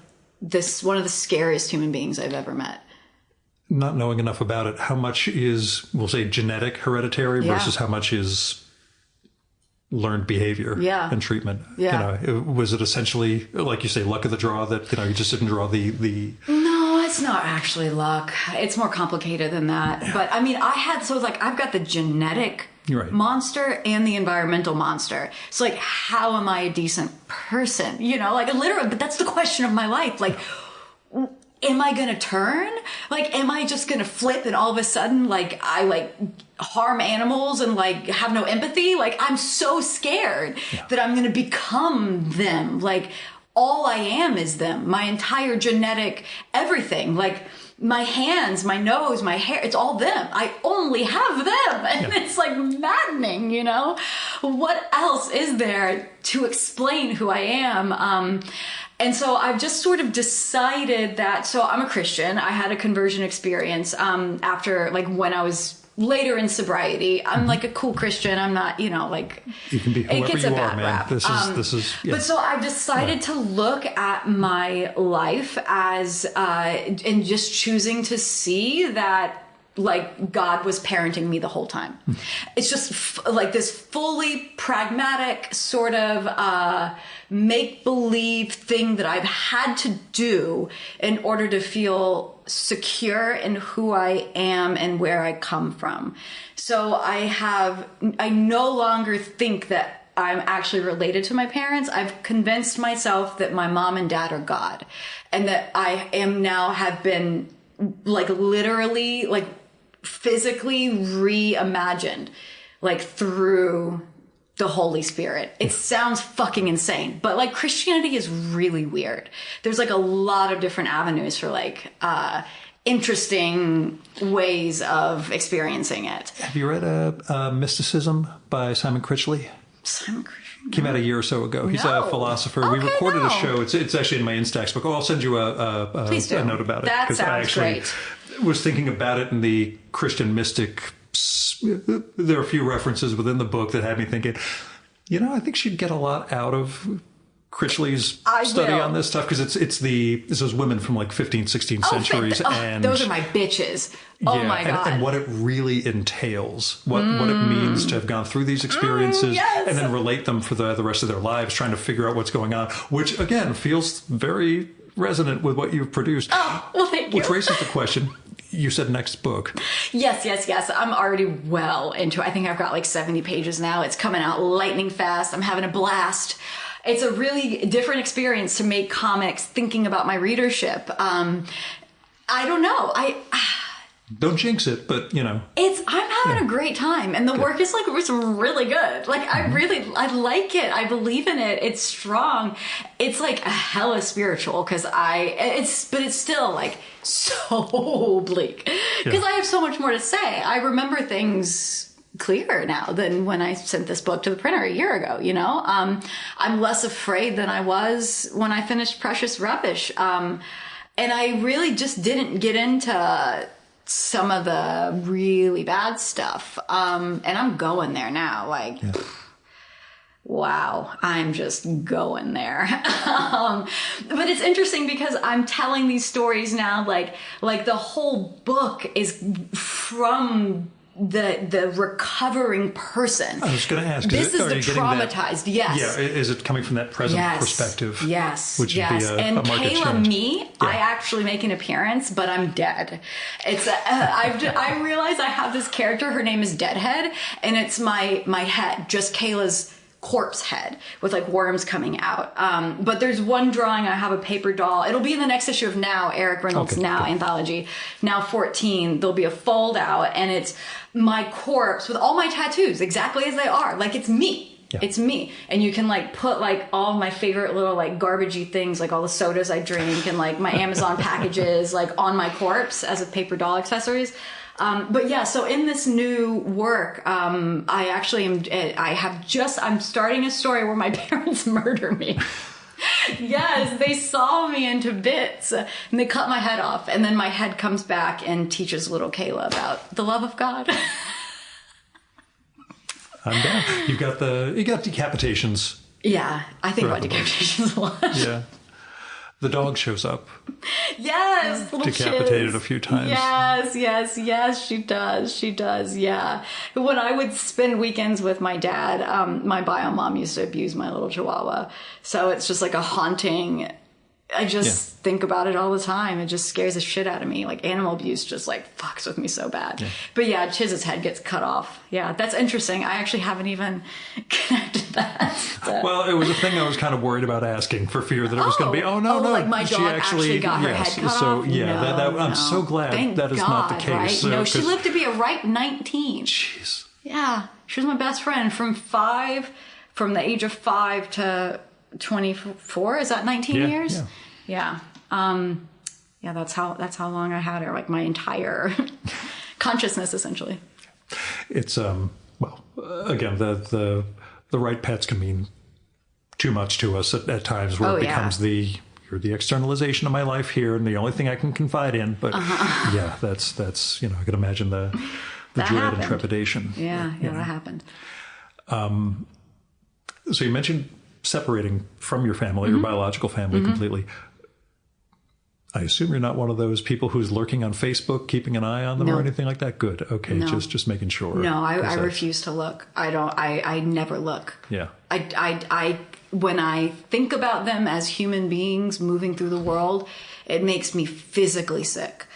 one of the scariest human beings I've ever met. Not knowing enough about it, how much is, we'll say, genetic hereditary versus how much is learned behavior and treatment? Was it essentially, like you say, luck of the draw that, you just didn't draw the... No, it's not actually luck. It's more complicated than that. Yeah. But I mean, I've got the genetic monster and the environmental monster. So like, how am I a decent person? Like literally, but that's the question of my life. Like, am I going to turn? Like, am I just going to flip and all of a sudden, like, I like harm animals and like have no empathy? Like, I'm so scared that I'm going to become them. Like, all I am is them. My entire genetic everything. Like, my hands, my nose, my hair, it's all them. I only have them. And it's like maddening, you know? What else is there to explain who I am? And so I've just sort of decided that, so I'm a Christian. I had a conversion experience after, like, when I was later in sobriety. I'm like a cool Christian. I'm not, you know, like, you can be whoever you are, man. Rap. This is. Yeah. But so I've decided to look at my life as, and just choosing to see that, like, God was parenting me the whole time. It's just like this fully pragmatic sort of make-believe thing that I've had to do in order to feel secure in who I am and where I come from. So I no longer think that I'm actually related to my parents. I've convinced myself that my mom and dad are God, and that I am now have been, like, literally, like, physically reimagined, like, through the Holy Spirit. It sounds fucking insane, but, like, Christianity is really weird. There's, like, a lot of different avenues for, like, interesting ways of experiencing it. Have you read Mysticism by Simon Critchley? Simon Critchley? Came out a year or so ago. He's a philosopher. Okay, we recorded a show. It's actually in my Instax book. Oh, I'll send you a note about it. That sounds great. Was thinking about it in the Christian mystic. There are a few references within the book that had me thinking, you know, I think she'd get a lot out of Critchley's study on this stuff, because it's those women from, like, 15th, 16th centuries. And those are my bitches. Oh my God. And what it really entails, what it means to have gone through these experiences and then relate them for the rest of their lives, trying to figure out what's going on, which, again, feels very resonant with what you've produced. Oh, well, thank you. Which raises the question, you said next book. Yes. I'm already well into it. I think I've got like 70 pages now. It's coming out lightning fast. I'm having a blast. It's a really different experience to make comics, thinking about my readership. I don't know. Don't jinx it, but, you know. I'm having a great time. And the work is, like, it's really good. Like, I like it. I believe in it. It's strong. It's, like, a hella spiritual, because but it's still, like, so bleak. Because I have so much more to say. I remember things clearer now than when I sent this book to the printer a year ago, you know? I'm less afraid than I was when I finished Precious Rubbish. And I really just didn't get into some of the really bad stuff. And I'm going there now. Like, wow, I'm just going there. But it's interesting because I'm telling these stories now, like the whole book is from the recovering person. I was going to ask, this is the traumatized. Yes. Yeah. Is it coming from that present perspective? Yes. Which would be and a market Kayla, change. I actually make an appearance, but I'm dead. It's I realize I have this character. Her name is Deadhead, and it's my head, just Kayla's corpse head with, like, worms coming out. But there's one drawing. I have a paper doll. It'll be in the next issue of Now, Eric Reynolds' Now anthology. Now 14. There'll be a fold out, and it's my corpse with all my tattoos exactly as they are. Like, it's me. Yeah. It's me. And you can, like, put, like, all my favorite little, like, garbagey things, like all the sodas I drink and, like, my Amazon packages, like, on my corpse as a paper doll accessories. But yeah, so in this new work, I'm starting a story where my parents murder me. Yes, they saw me into bits and they cut my head off, and then my head comes back and teaches little Kayla about the love of God. I'm down. You got decapitations. Yeah, I think about decapitations a lot. Yeah. The dog shows up. Yes, little decapitated Chiz. a few times. Yes, she does, yeah. When I would spend weekends with my dad, my bio mom used to abuse my little chihuahua. So it's just like a haunting. I just think about it all the time. It just scares the shit out of me. Like, animal abuse just, like, fucks with me so bad. Yeah. But yeah, Chiz's head gets cut off. Yeah, that's interesting. I actually haven't even connected that. Well, it was a thing I was kind of worried about asking, for fear that it was going to be, no. Like my dog actually got her head cut off? Yeah, I'm so glad Thank that is God, not the case. Right? So, no, she lived to be a ripe 19. Jeez. Yeah, she was my best friend from the age of 5 to 24. Is that 19 years? Yeah. that's how long I had her, like my entire consciousness, essentially. It's, well, again, the right pets can mean too much to us at times, where it becomes you're the externalization of my life here and the only thing I can confide in. But yeah, that's, you know, I can imagine the dread happened. and trepidation. Yeah, that happened. So you mentioned separating from your family, your biological family completely. I assume you're not one of those people who's lurking on Facebook, keeping an eye on them or anything like that? Good. Okay. No. Just making sure. No, I refuse to look. I never look. Yeah. When I think about them as human beings moving through the world, it makes me physically sick.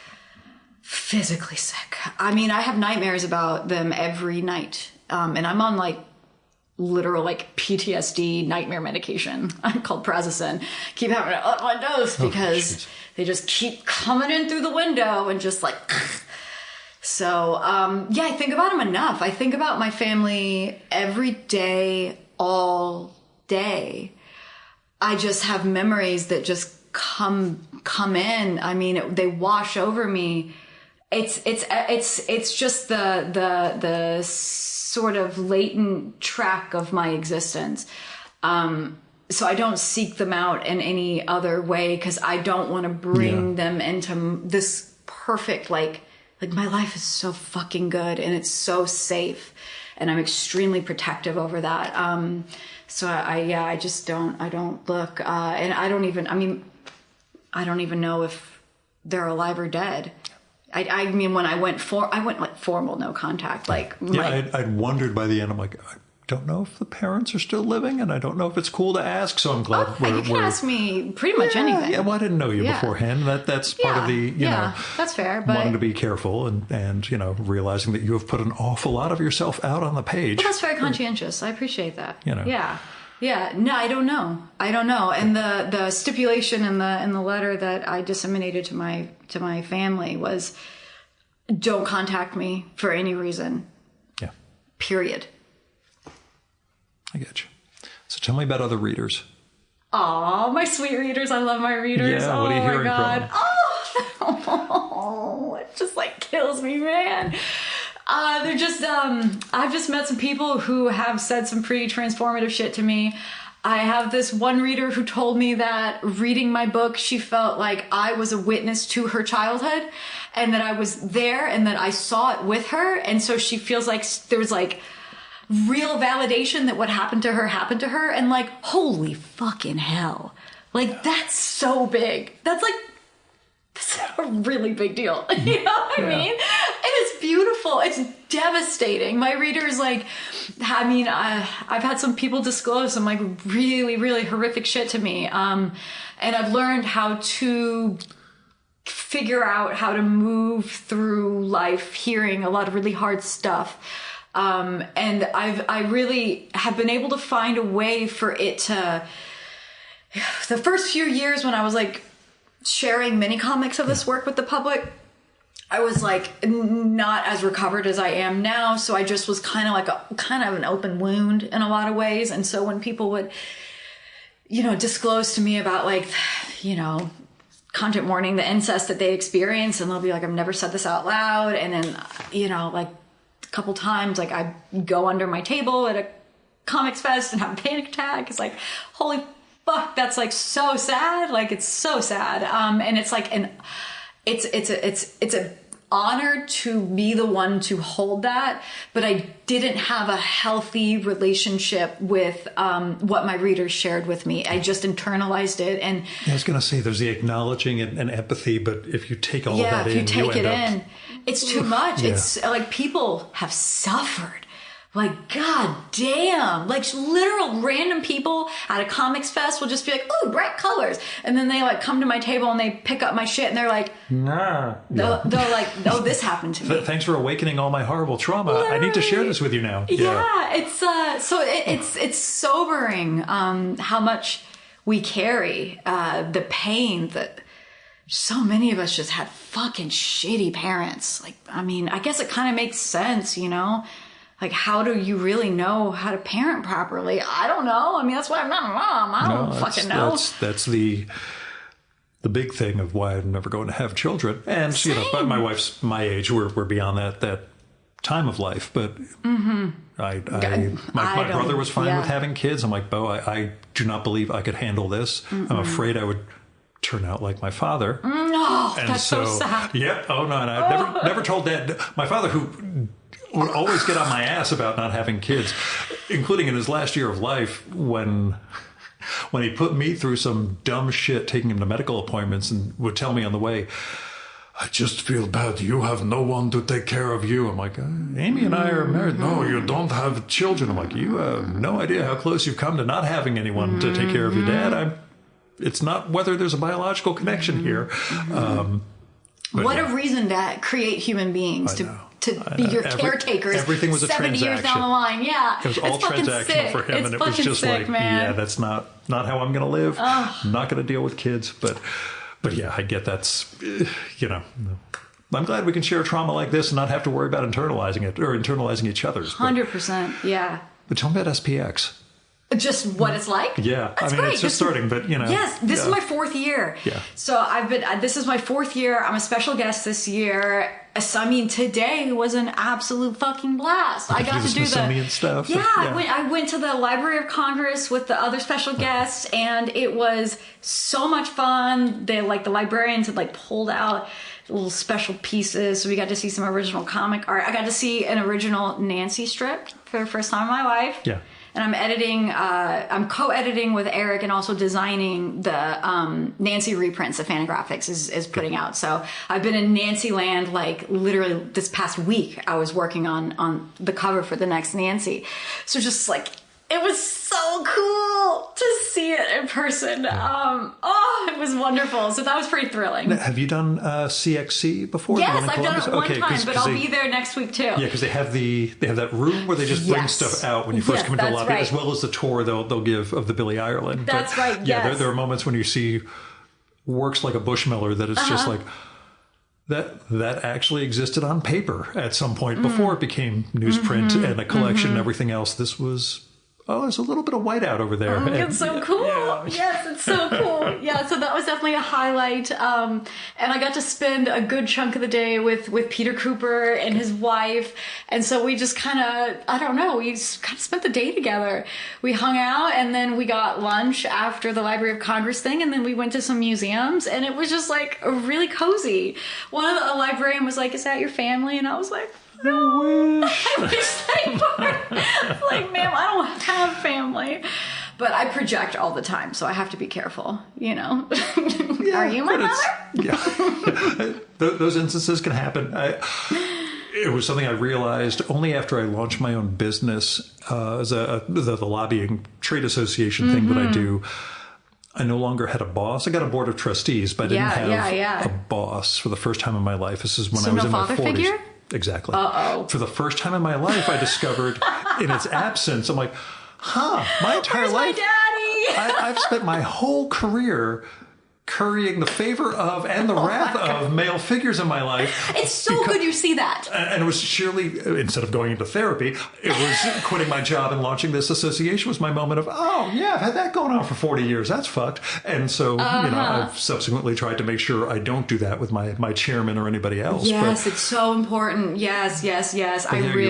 Physically sick. I mean, I have nightmares about them every night. And I'm on like literal like PTSD nightmare medication called Prazosin. Keep having to up my dose because they just keep coming in through the window and just like. So, I think about them enough. I think about my family every day, all day. I just have memories that just come in. I mean, they wash over me. It's just the sort of latent track of my existence. So I don't seek them out in any other way because I don't want to bring them into this perfect, like my life is so fucking good and it's so safe and I'm extremely protective over that. So I just don't look, and I don't even know if they're alive or dead. I mean, when I went like formal no contact, like I'd wondered by the end. I'm like, I don't know if the parents are still living, and I don't know if it's cool to ask. So I'm glad you can ask me pretty much anything. Yeah, well, I didn't know you beforehand. That's part of the you know. That's fair. But wanting to be careful and you know realizing that you have put an awful lot of yourself out on the page. Well, that's very conscientious. I appreciate that. You know. Yeah. No, I don't know. And the stipulation in the letter that I disseminated to my family was, don't contact me for any reason. Yeah. Period. I get you. So tell me about other readers. Aw, my sweet readers. I love my readers. Yeah, what are you hearing from them? Oh, it just like kills me, man. They're just, I've just met some people who have said some pretty transformative shit to me. I have this one reader who told me that reading my book, she felt like I was a witness to her childhood and that I was there and that I saw it with her. And so she feels like there's like real validation that what happened to her and like, holy fucking hell. Like that's so big. That's a really big deal. You know what I mean? And it's beautiful. It's devastating. My readers, like, I mean, I've had some people disclose some like really, really horrific shit to me. And I've learned how to figure out how to move through life hearing a lot of really hard stuff. And I really have been able to find a way for it to, the first few years when I was like, sharing mini comics of this work with the public, I was like not as recovered as I am now. So I just was kind of an open wound in a lot of ways. And so when people would, you know, disclose to me about like, you know, content warning, the incest that they experience, and they'll be like, I've never said this out loud. And then, you know, like a couple times, like I go under my table at a comics fest and have a panic attack. It's like, holy fuck, that's like so sad. Like it's so sad. And it's like it's an honor to be the one to hold that, but I didn't have a healthy relationship with what my readers shared with me. I just internalized it. And I was going to say there's the acknowledging and empathy, but if you take all of that if in, you take it in, it's too much. Yeah. It's like people have suffered. Like, god damn, like literal random people at a comics fest will just be like, ooh, bright colors. And then they like come to my table and they pick up my shit and they're like, nah. They're like, oh, this happened to me. Thanks for awakening all my horrible trauma. Literally. I need to share this with you now. Yeah, it's sobering how much we carry, the pain that so many of us just had fucking shitty parents. Like, I mean, I guess it kind of makes sense, you know? Like, how do you really know how to parent properly? I don't know. I mean, that's why I'm not a mom. I don't fucking know. That's the the big thing of why I'm never going to have children. And, but my wife's my age. We're beyond that time of life. But my brother was fine with having kids. I'm like, Bo, I do not believe I could handle this. I'm afraid I would turn out like my father. That's so sad. Yeah. Oh, no. And I never told Dad. My father, who would always get on my ass about not having kids, including in his last year of life when he put me through some dumb shit, taking him to medical appointments, and would tell me on the way, I just feel bad. You have no one to take care of you. I'm like, Amy and I are married. No, you don't have children. I'm like, you have no idea how close you've come to not having anyone to take care of your dad. It's not whether there's a biological connection here. What a reason to create human beings to be your caretakers. Everything was a 70 transaction. years down the line. Yeah. It was all transactional for him. And it was just sick, like, man. that's not how I'm going to live. I'm not going to deal with kids. But yeah, I get that's, I'm glad we can share trauma like this and not have to worry about internalizing it or internalizing each other's. 100%. Yeah. But tell me about SPX. Just what it's like? Yeah. That's great. It's just starting, but Yes, this is my 4th year. Yeah. So this is my 4th year. I'm a special guest this year. So, I mean, today was an absolute fucking blast. I got to do the Smithsonian stuff. Yeah, I went to the Library of Congress with the other special guests, and it was so much fun. The librarians had pulled out little special pieces, so we got to see some original comic art. I got to see an original Nancy strip for the first time in my life. Yeah. And I'm editing, I'm co-editing with Eric and also designing the Nancy reprints that Fantagraphics is putting out. So I've been in Nancy land, literally this past week. I was working on the cover for the next Nancy. So just it was so cool to see it in person. It was wonderful. So that was pretty thrilling. Now, have you done CXC before? Yes, I've done it one time, but I'll be there next week too. Yeah, because they have that room where they just bring stuff out when you first come into the lobby, as well as the tour they'll give of the Billie Ireland. That's right. Yeah, yes. there are moments when you see works like a Bushmiller that it's just like that actually existed on paper at some point before it became newsprint and a collection and everything else. This was. Oh, there's a little bit of whiteout over there. It's so cool. Yeah. Yes, it's so cool. Yeah, so that was definitely a highlight. And I got to spend a good chunk of the day with Peter Cooper and his wife. And so we just we just kind of spent the day together. We hung out, and then we got lunch after the Library of Congress thing, and then we went to some museums, and it was just really cozy. One of the librarian was like, "Is that your family?" And I was like, no wish. I wish they were. Ma'am, I don't have family. But I project all the time, so I have to be careful, Yeah, Are you my mother? Yeah. Those instances can happen. It was something I realized only after I launched my own business as the lobbying trade association thing that I do. I no longer had a boss. I got a board of trustees, but I didn't have a boss for the first time in my life. This is when I was in my 40s. Figure? Exactly. Uh-oh. For the first time in my life, I discovered in its absence, I'm like, my entire life. My daddy? I've spent my whole career currying the favor of and the wrath of male figures in my life. It's so good you see that. And it was sheerly, instead of going into therapy, it was quitting my job and launching this association was my moment of, I've had that going on for 40 years. That's fucked. And so, I've subsequently tried to make sure I don't do that with my chairman or anybody else. Yes, it's so important. Yes. You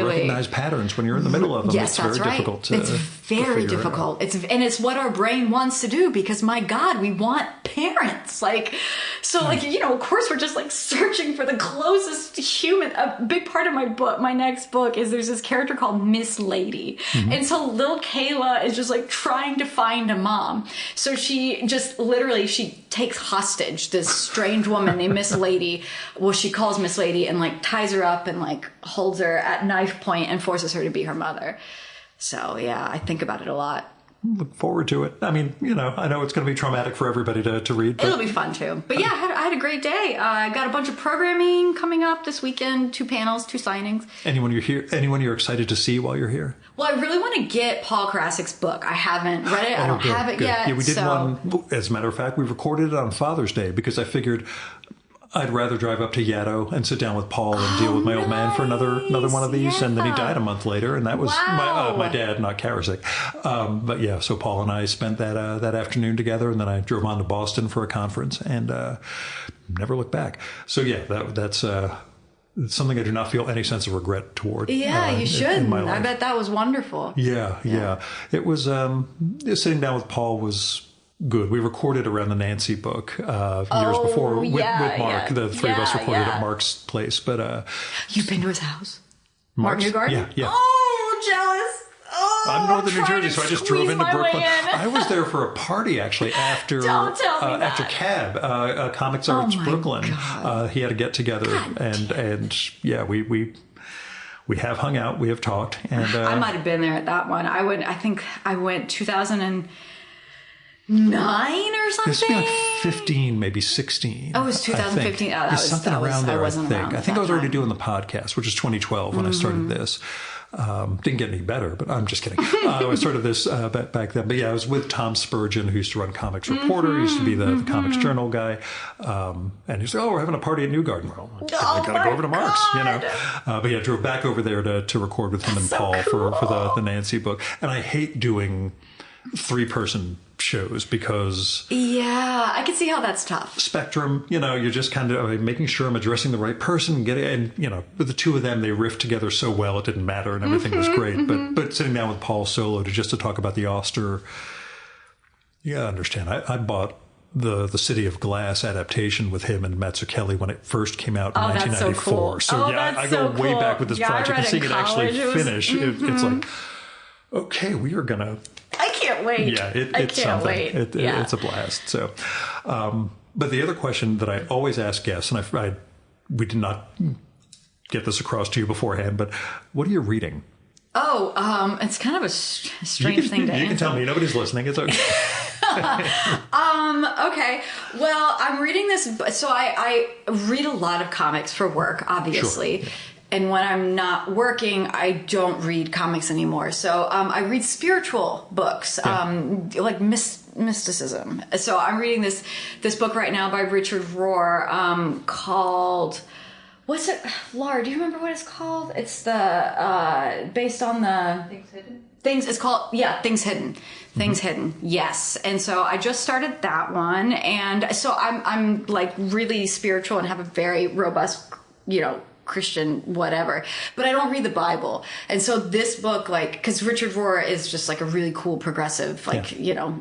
recognize patterns when you're in the middle of them. Yes, it's very difficult to It's very difficult. It's what our brain wants to do because, my God, we want parents. Of course we're just searching for the closest human. A big part of my next book is there's this character called Miss Lady. And so little Kayla is just trying to find a mom. So she just literally, she takes hostage this strange woman named Miss Lady. Well, she calls Miss Lady and ties her up and holds her at knife point and forces her to be her mother. So yeah, I think about it a lot. Look forward to it. I mean, I know it's going to be traumatic for everybody to read. But it'll be fun too. But yeah, I had a great day. I got a bunch of programming coming up this weekend, 2 panels, 2 signings. Anyone you're excited to see while you're here? Well, I really want to get Paul Karassik's book. I haven't read it. I don't have it yet. Yeah, we did one. As a matter of fact, we recorded it on Father's Day because I figured I'd rather drive up to Yaddo and sit down with Paul and deal with my old man for another one of these. Yeah. And then he died a month later. And that was my dad, not Karasik. But yeah, so Paul and I spent that afternoon together. And then I drove on to Boston for a conference and never looked back. So yeah, that's something I do not feel any sense of regret toward. Yeah, you shouldn't. I bet that was wonderful. Yeah. It was, sitting down with Paul was good. We recorded around the Nancy book years before with Mark. Yeah. The three of us recorded at Mark's place. But you've been to his house, Mark Newgarden? Yeah. Oh, jealous. Oh, I'm northern New Jersey, so I just drove into Brooklyn. I was there for a party actually after after CAB, Comics Arts Brooklyn. He had a get together, and yeah, we have hung out, we have talked, and I might have been there at that one. I think I went 2009 or something. This would be like 15, maybe 16. Oh, it was 2015. Oh, that was something around there. I think I was already doing the podcast, which is 2012 when I started this. Didn't get any better, but I'm just kidding. I started this back then. But yeah, I was with Tom Spurgeon, who used to run Comics Reporter. He used to be the Comics Journal guy. And he said, we're having a party at Newgarden. Well, I got to go over to Mark's, But yeah, drove back over there to record with him and Paul for the Nancy book. And I hate doing 3-person shows because I can see how that's tough. Spectrum, you're just kind of making sure I'm addressing the right person, and with the two of them, they riffed together so well it didn't matter and everything was great. But sitting down with Paul solo to talk about the Auster, you gotta understand. I bought the City of Glass adaptation with him and Mazzucchelli when it first came out in 1994. So cool. I go way back with this project and seeing it actually finish. It's like, okay, we are gonna. I can't wait. Yeah, it's something. It's a blast. So, but the other question that I always ask guests, and we did not get this across to you beforehand, but what are you reading? Oh, it's kind of a strange thing to answer. You can tell me. Nobody's listening. It's okay. Okay. Well, I'm reading this. So I read a lot of comics for work, obviously. Sure. Yeah. And when I'm not working, I don't read comics anymore. So I read spiritual books, like mysticism. So I'm reading this book right now by Richard Rohr called... What's it? Laura, do you remember what it's called? It's the... based on the... Things Hidden? It's called... Yeah, Things Hidden. Things Hidden, yes. And so I just started that one. And so I'm like really spiritual and have a very robust, Christian whatever, but I don't read the Bible. And so this book, because Richard Rohr is just like a really cool progressive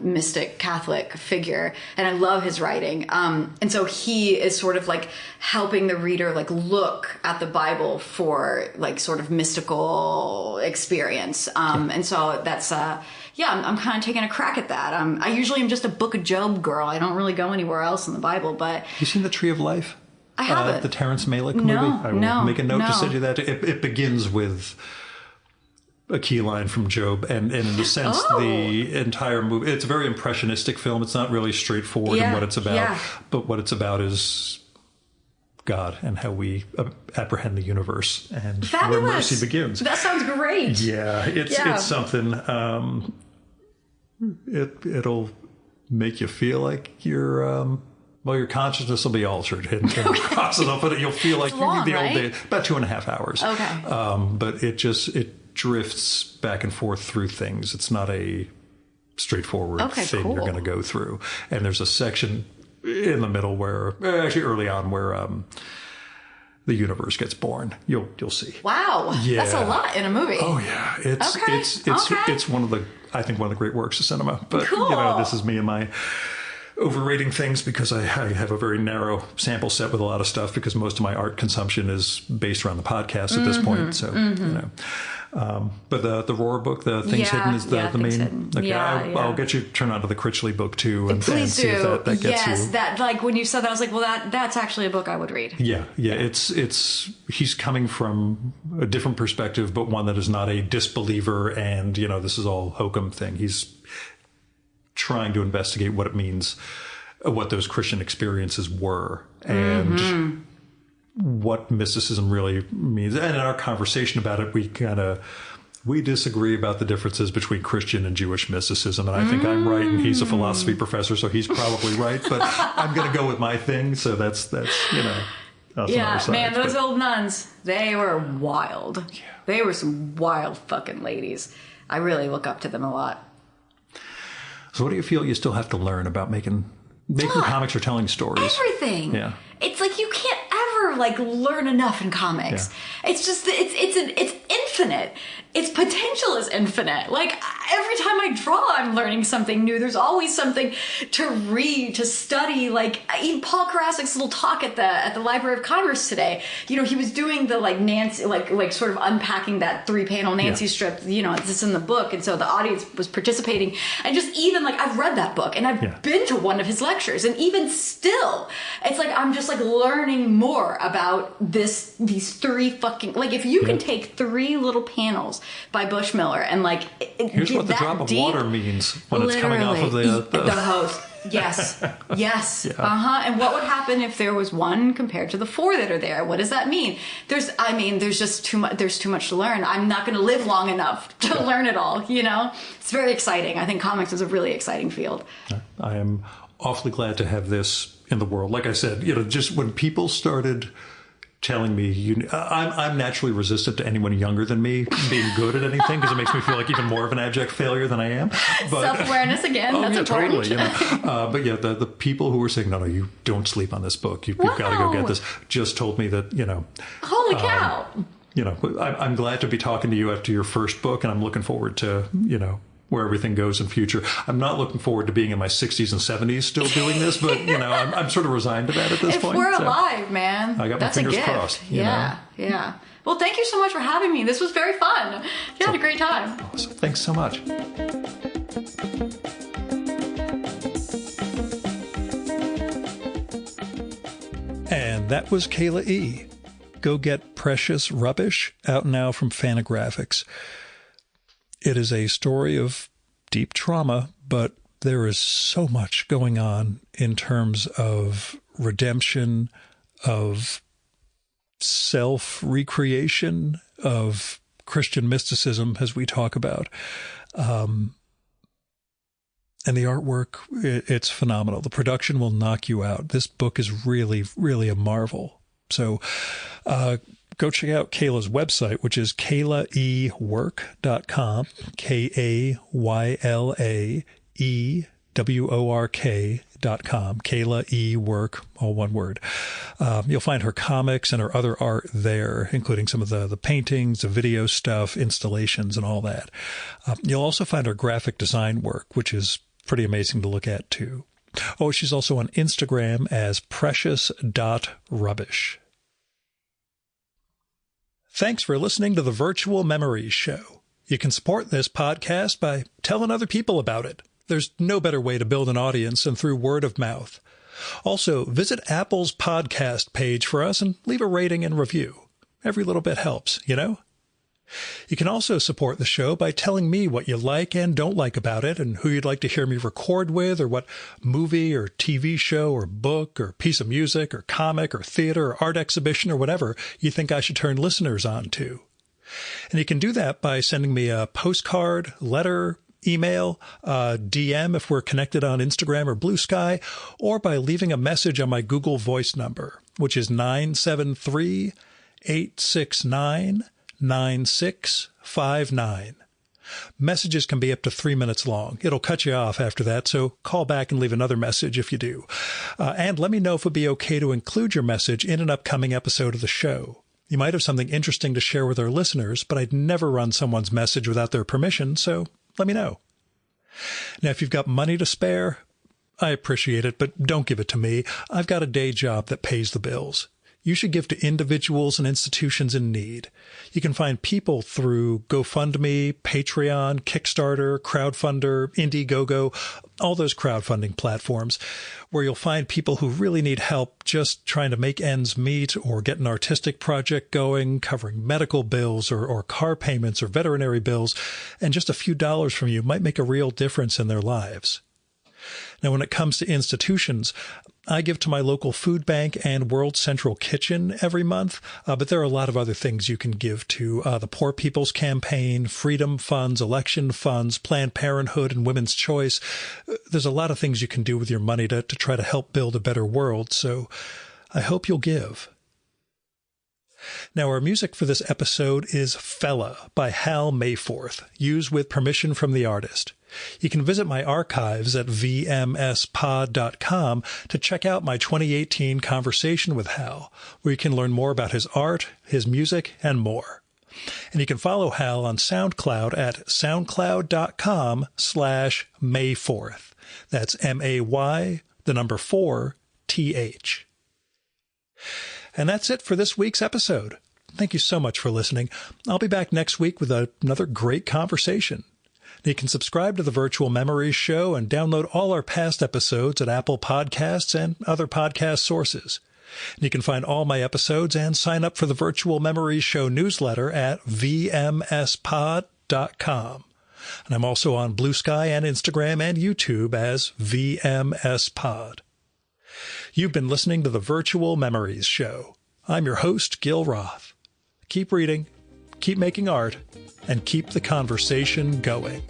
mystic Catholic figure, and I love his writing, and so he is sort of like helping the reader look at the Bible for sort of mystical experience, and so that's I'm kind of taking a crack at that. I usually am just a Book of Job girl. I don't really go anywhere else in the Bible. But you seen The Tree of Life? I haven't. The Terrence Malick movie? I will make a note to send you that. It begins with a key line from Job, and in a sense, the entire movie, it's a very impressionistic film. It's not really straightforward in what it's about, but what it's about is God and how we apprehend the universe and where mercy begins. That sounds great. Yeah, it's something. It'll make you feel like you're... Well, your consciousness will be altered in the process. I'll put it. You'll feel like you're the old day, about 2.5 hours. Okay. But it drifts back and forth through things. It's not a straightforward thing you're going to go through. And there's a section in the middle actually early on, where the universe gets born. You'll see. Wow. Yeah. That's a lot in a movie. Oh yeah. It's one of the great works of cinema. But cool. This is me and my overrating things because I have a very narrow sample set with a lot of stuff because most of my art consumption is based around the podcast at this point. So, but the Rohr book, the Things Hidden is the main. Okay, I'll get you turned on to the Critchley book too. And see if that gets you. Yes, that when you said that, I was like, well, that's actually a book I would read. Yeah. He's coming from a different perspective, but one that is not a disbeliever and, this is all hokum thing. He's trying to investigate what it means, what those Christian experiences were, and what mysticism really means. And in our conversation about it, we kind of We disagree about the differences between Christian and Jewish mysticism, and I think I'm right, and he's a philosophy professor, so he's probably right. But I'm going to go with my thing. So that's yeah, man, those old nuns, they were wild. Yeah. They were some wild fucking ladies. I really look up to them a lot. So what do you feel you still have to learn about making comics or telling stories? Everything. Yeah. It's like you can't ever learn enough in comics. Yeah. It's just it's infinite. Its potential is infinite. Like every time I draw, I'm learning something new. There's always something to read, to study. Like even Paul Karasik's little talk at the Library of Congress today. You know, he was doing the Nancy, like sort of unpacking that 3-panel Nancy strip. You know, it's in the book, and so the audience was participating. And just even I've read that book and I've been to one of his lectures, and even still, it's I'm just learning more about these 3 fucking if you can take 3 little panels by Bushmiller and here's what the drop of water means when it's coming off of the host. Yes. And what would happen if there was 1 compared to the 4 that are there? What does that mean? There's just too much. There's too much to learn. I'm not going to live long enough to learn it all. You know, it's very exciting. I think comics is a really exciting field. I am awfully glad to have this in the world. Like I said, just when people started telling me, I'm naturally resistant to anyone younger than me being good at anything because it makes me feel like even more of an abject failure than I am. But, self-awareness again, that's important. Totally. But the people who were saying, no, you don't sleep on this book. You've got to go get this, just told me that, Holy cow. I'm glad to be talking to you after your first book, and I'm looking forward to, where everything goes in future. I'm not looking forward to being in my 60s and 70s still doing this, but, I'm sort of resigned to that at this point. If we're alive, man. I got my fingers crossed. Yeah. Well, thank you so much for having me. This was very fun. You had a great time. Awesome. Thanks so much. And that was Kayla E. Go get Precious Rubbish, out now from Fantagraphics. It is a story of deep trauma, but there is so much going on in terms of redemption, of self-recreation, of Christian mysticism, as we talk about. And the artwork, it's phenomenal. The production will knock you out. This book is really, really a marvel. So go check out Kayla's website, which is kaylaework.com, KaylaEWork.com, Kayla E. Work, all one word. You'll find her comics and her other art there, including some of the paintings, the video stuff, installations, and all that. You'll also find her graphic design work, which is pretty amazing to look at, too. Oh, she's also on Instagram as precious.rubbish. Thanks for listening to the Virtual Memories Show. You can support this podcast by telling other people about it. There's no better way to build an audience than through word of mouth. Also, visit Apple's podcast page for us and leave a rating and review. Every little bit helps, You can also support the show by telling me what you like and don't like about it, and who you'd like to hear me record with, or what movie or TV show or book or piece of music or comic or theater or art exhibition or whatever you think I should turn listeners on to. And you can do that by sending me a postcard, letter, email, DM if we're connected on Instagram or Blue Sky, or by leaving a message on my Google Voice number, which is 973-869-9659. Messages can be up to 3 minutes long. It'll cut you off after that, so call back and leave another message if you do. And let me know if it'd be okay to include your message in an upcoming episode of the show. You might have something interesting to share with our listeners, but I'd never run someone's message without their permission, so let me know. Now, if you've got money to spare, I appreciate it, but don't give it to me. I've got a day job that pays the bills. You should give to individuals and institutions in need. You can find people through GoFundMe, Patreon, Kickstarter, Crowdfunder, Indiegogo, all those crowdfunding platforms, where you'll find people who really need help just trying to make ends meet or get an artistic project going, covering medical bills or car payments or veterinary bills, and just a few dollars from you might make a real difference in their lives. Now, when it comes to institutions, I give to my local food bank and World Central Kitchen every month, but there are a lot of other things you can give to. The Poor People's Campaign, Freedom Funds, Election Funds, Planned Parenthood, and Women's Choice. There's a lot of things you can do with your money to try to help build a better world, so I hope you'll give. Now, our music for this episode is Fella by Hal Mayforth, used with permission from the artist. You can visit my archives at vmspod.com to check out my 2018 conversation with Hal, where you can learn more about his art, his music, and more. And you can follow Hal on SoundCloud at soundcloud.com/Mayforth. That's MAY, the number 4, TH. And that's it for this week's episode. Thank you so much for listening. I'll be back next week with another great conversation. You can subscribe to the Virtual Memories Show and download all our past episodes at Apple Podcasts and other podcast sources. You can find all my episodes and sign up for the Virtual Memories Show newsletter at vmspod.com. And I'm also on Blue Sky and Instagram and YouTube as vmspod. You've been listening to the Virtual Memories Show. I'm your host, Gil Roth. Keep reading, keep making art, and keep the conversation going.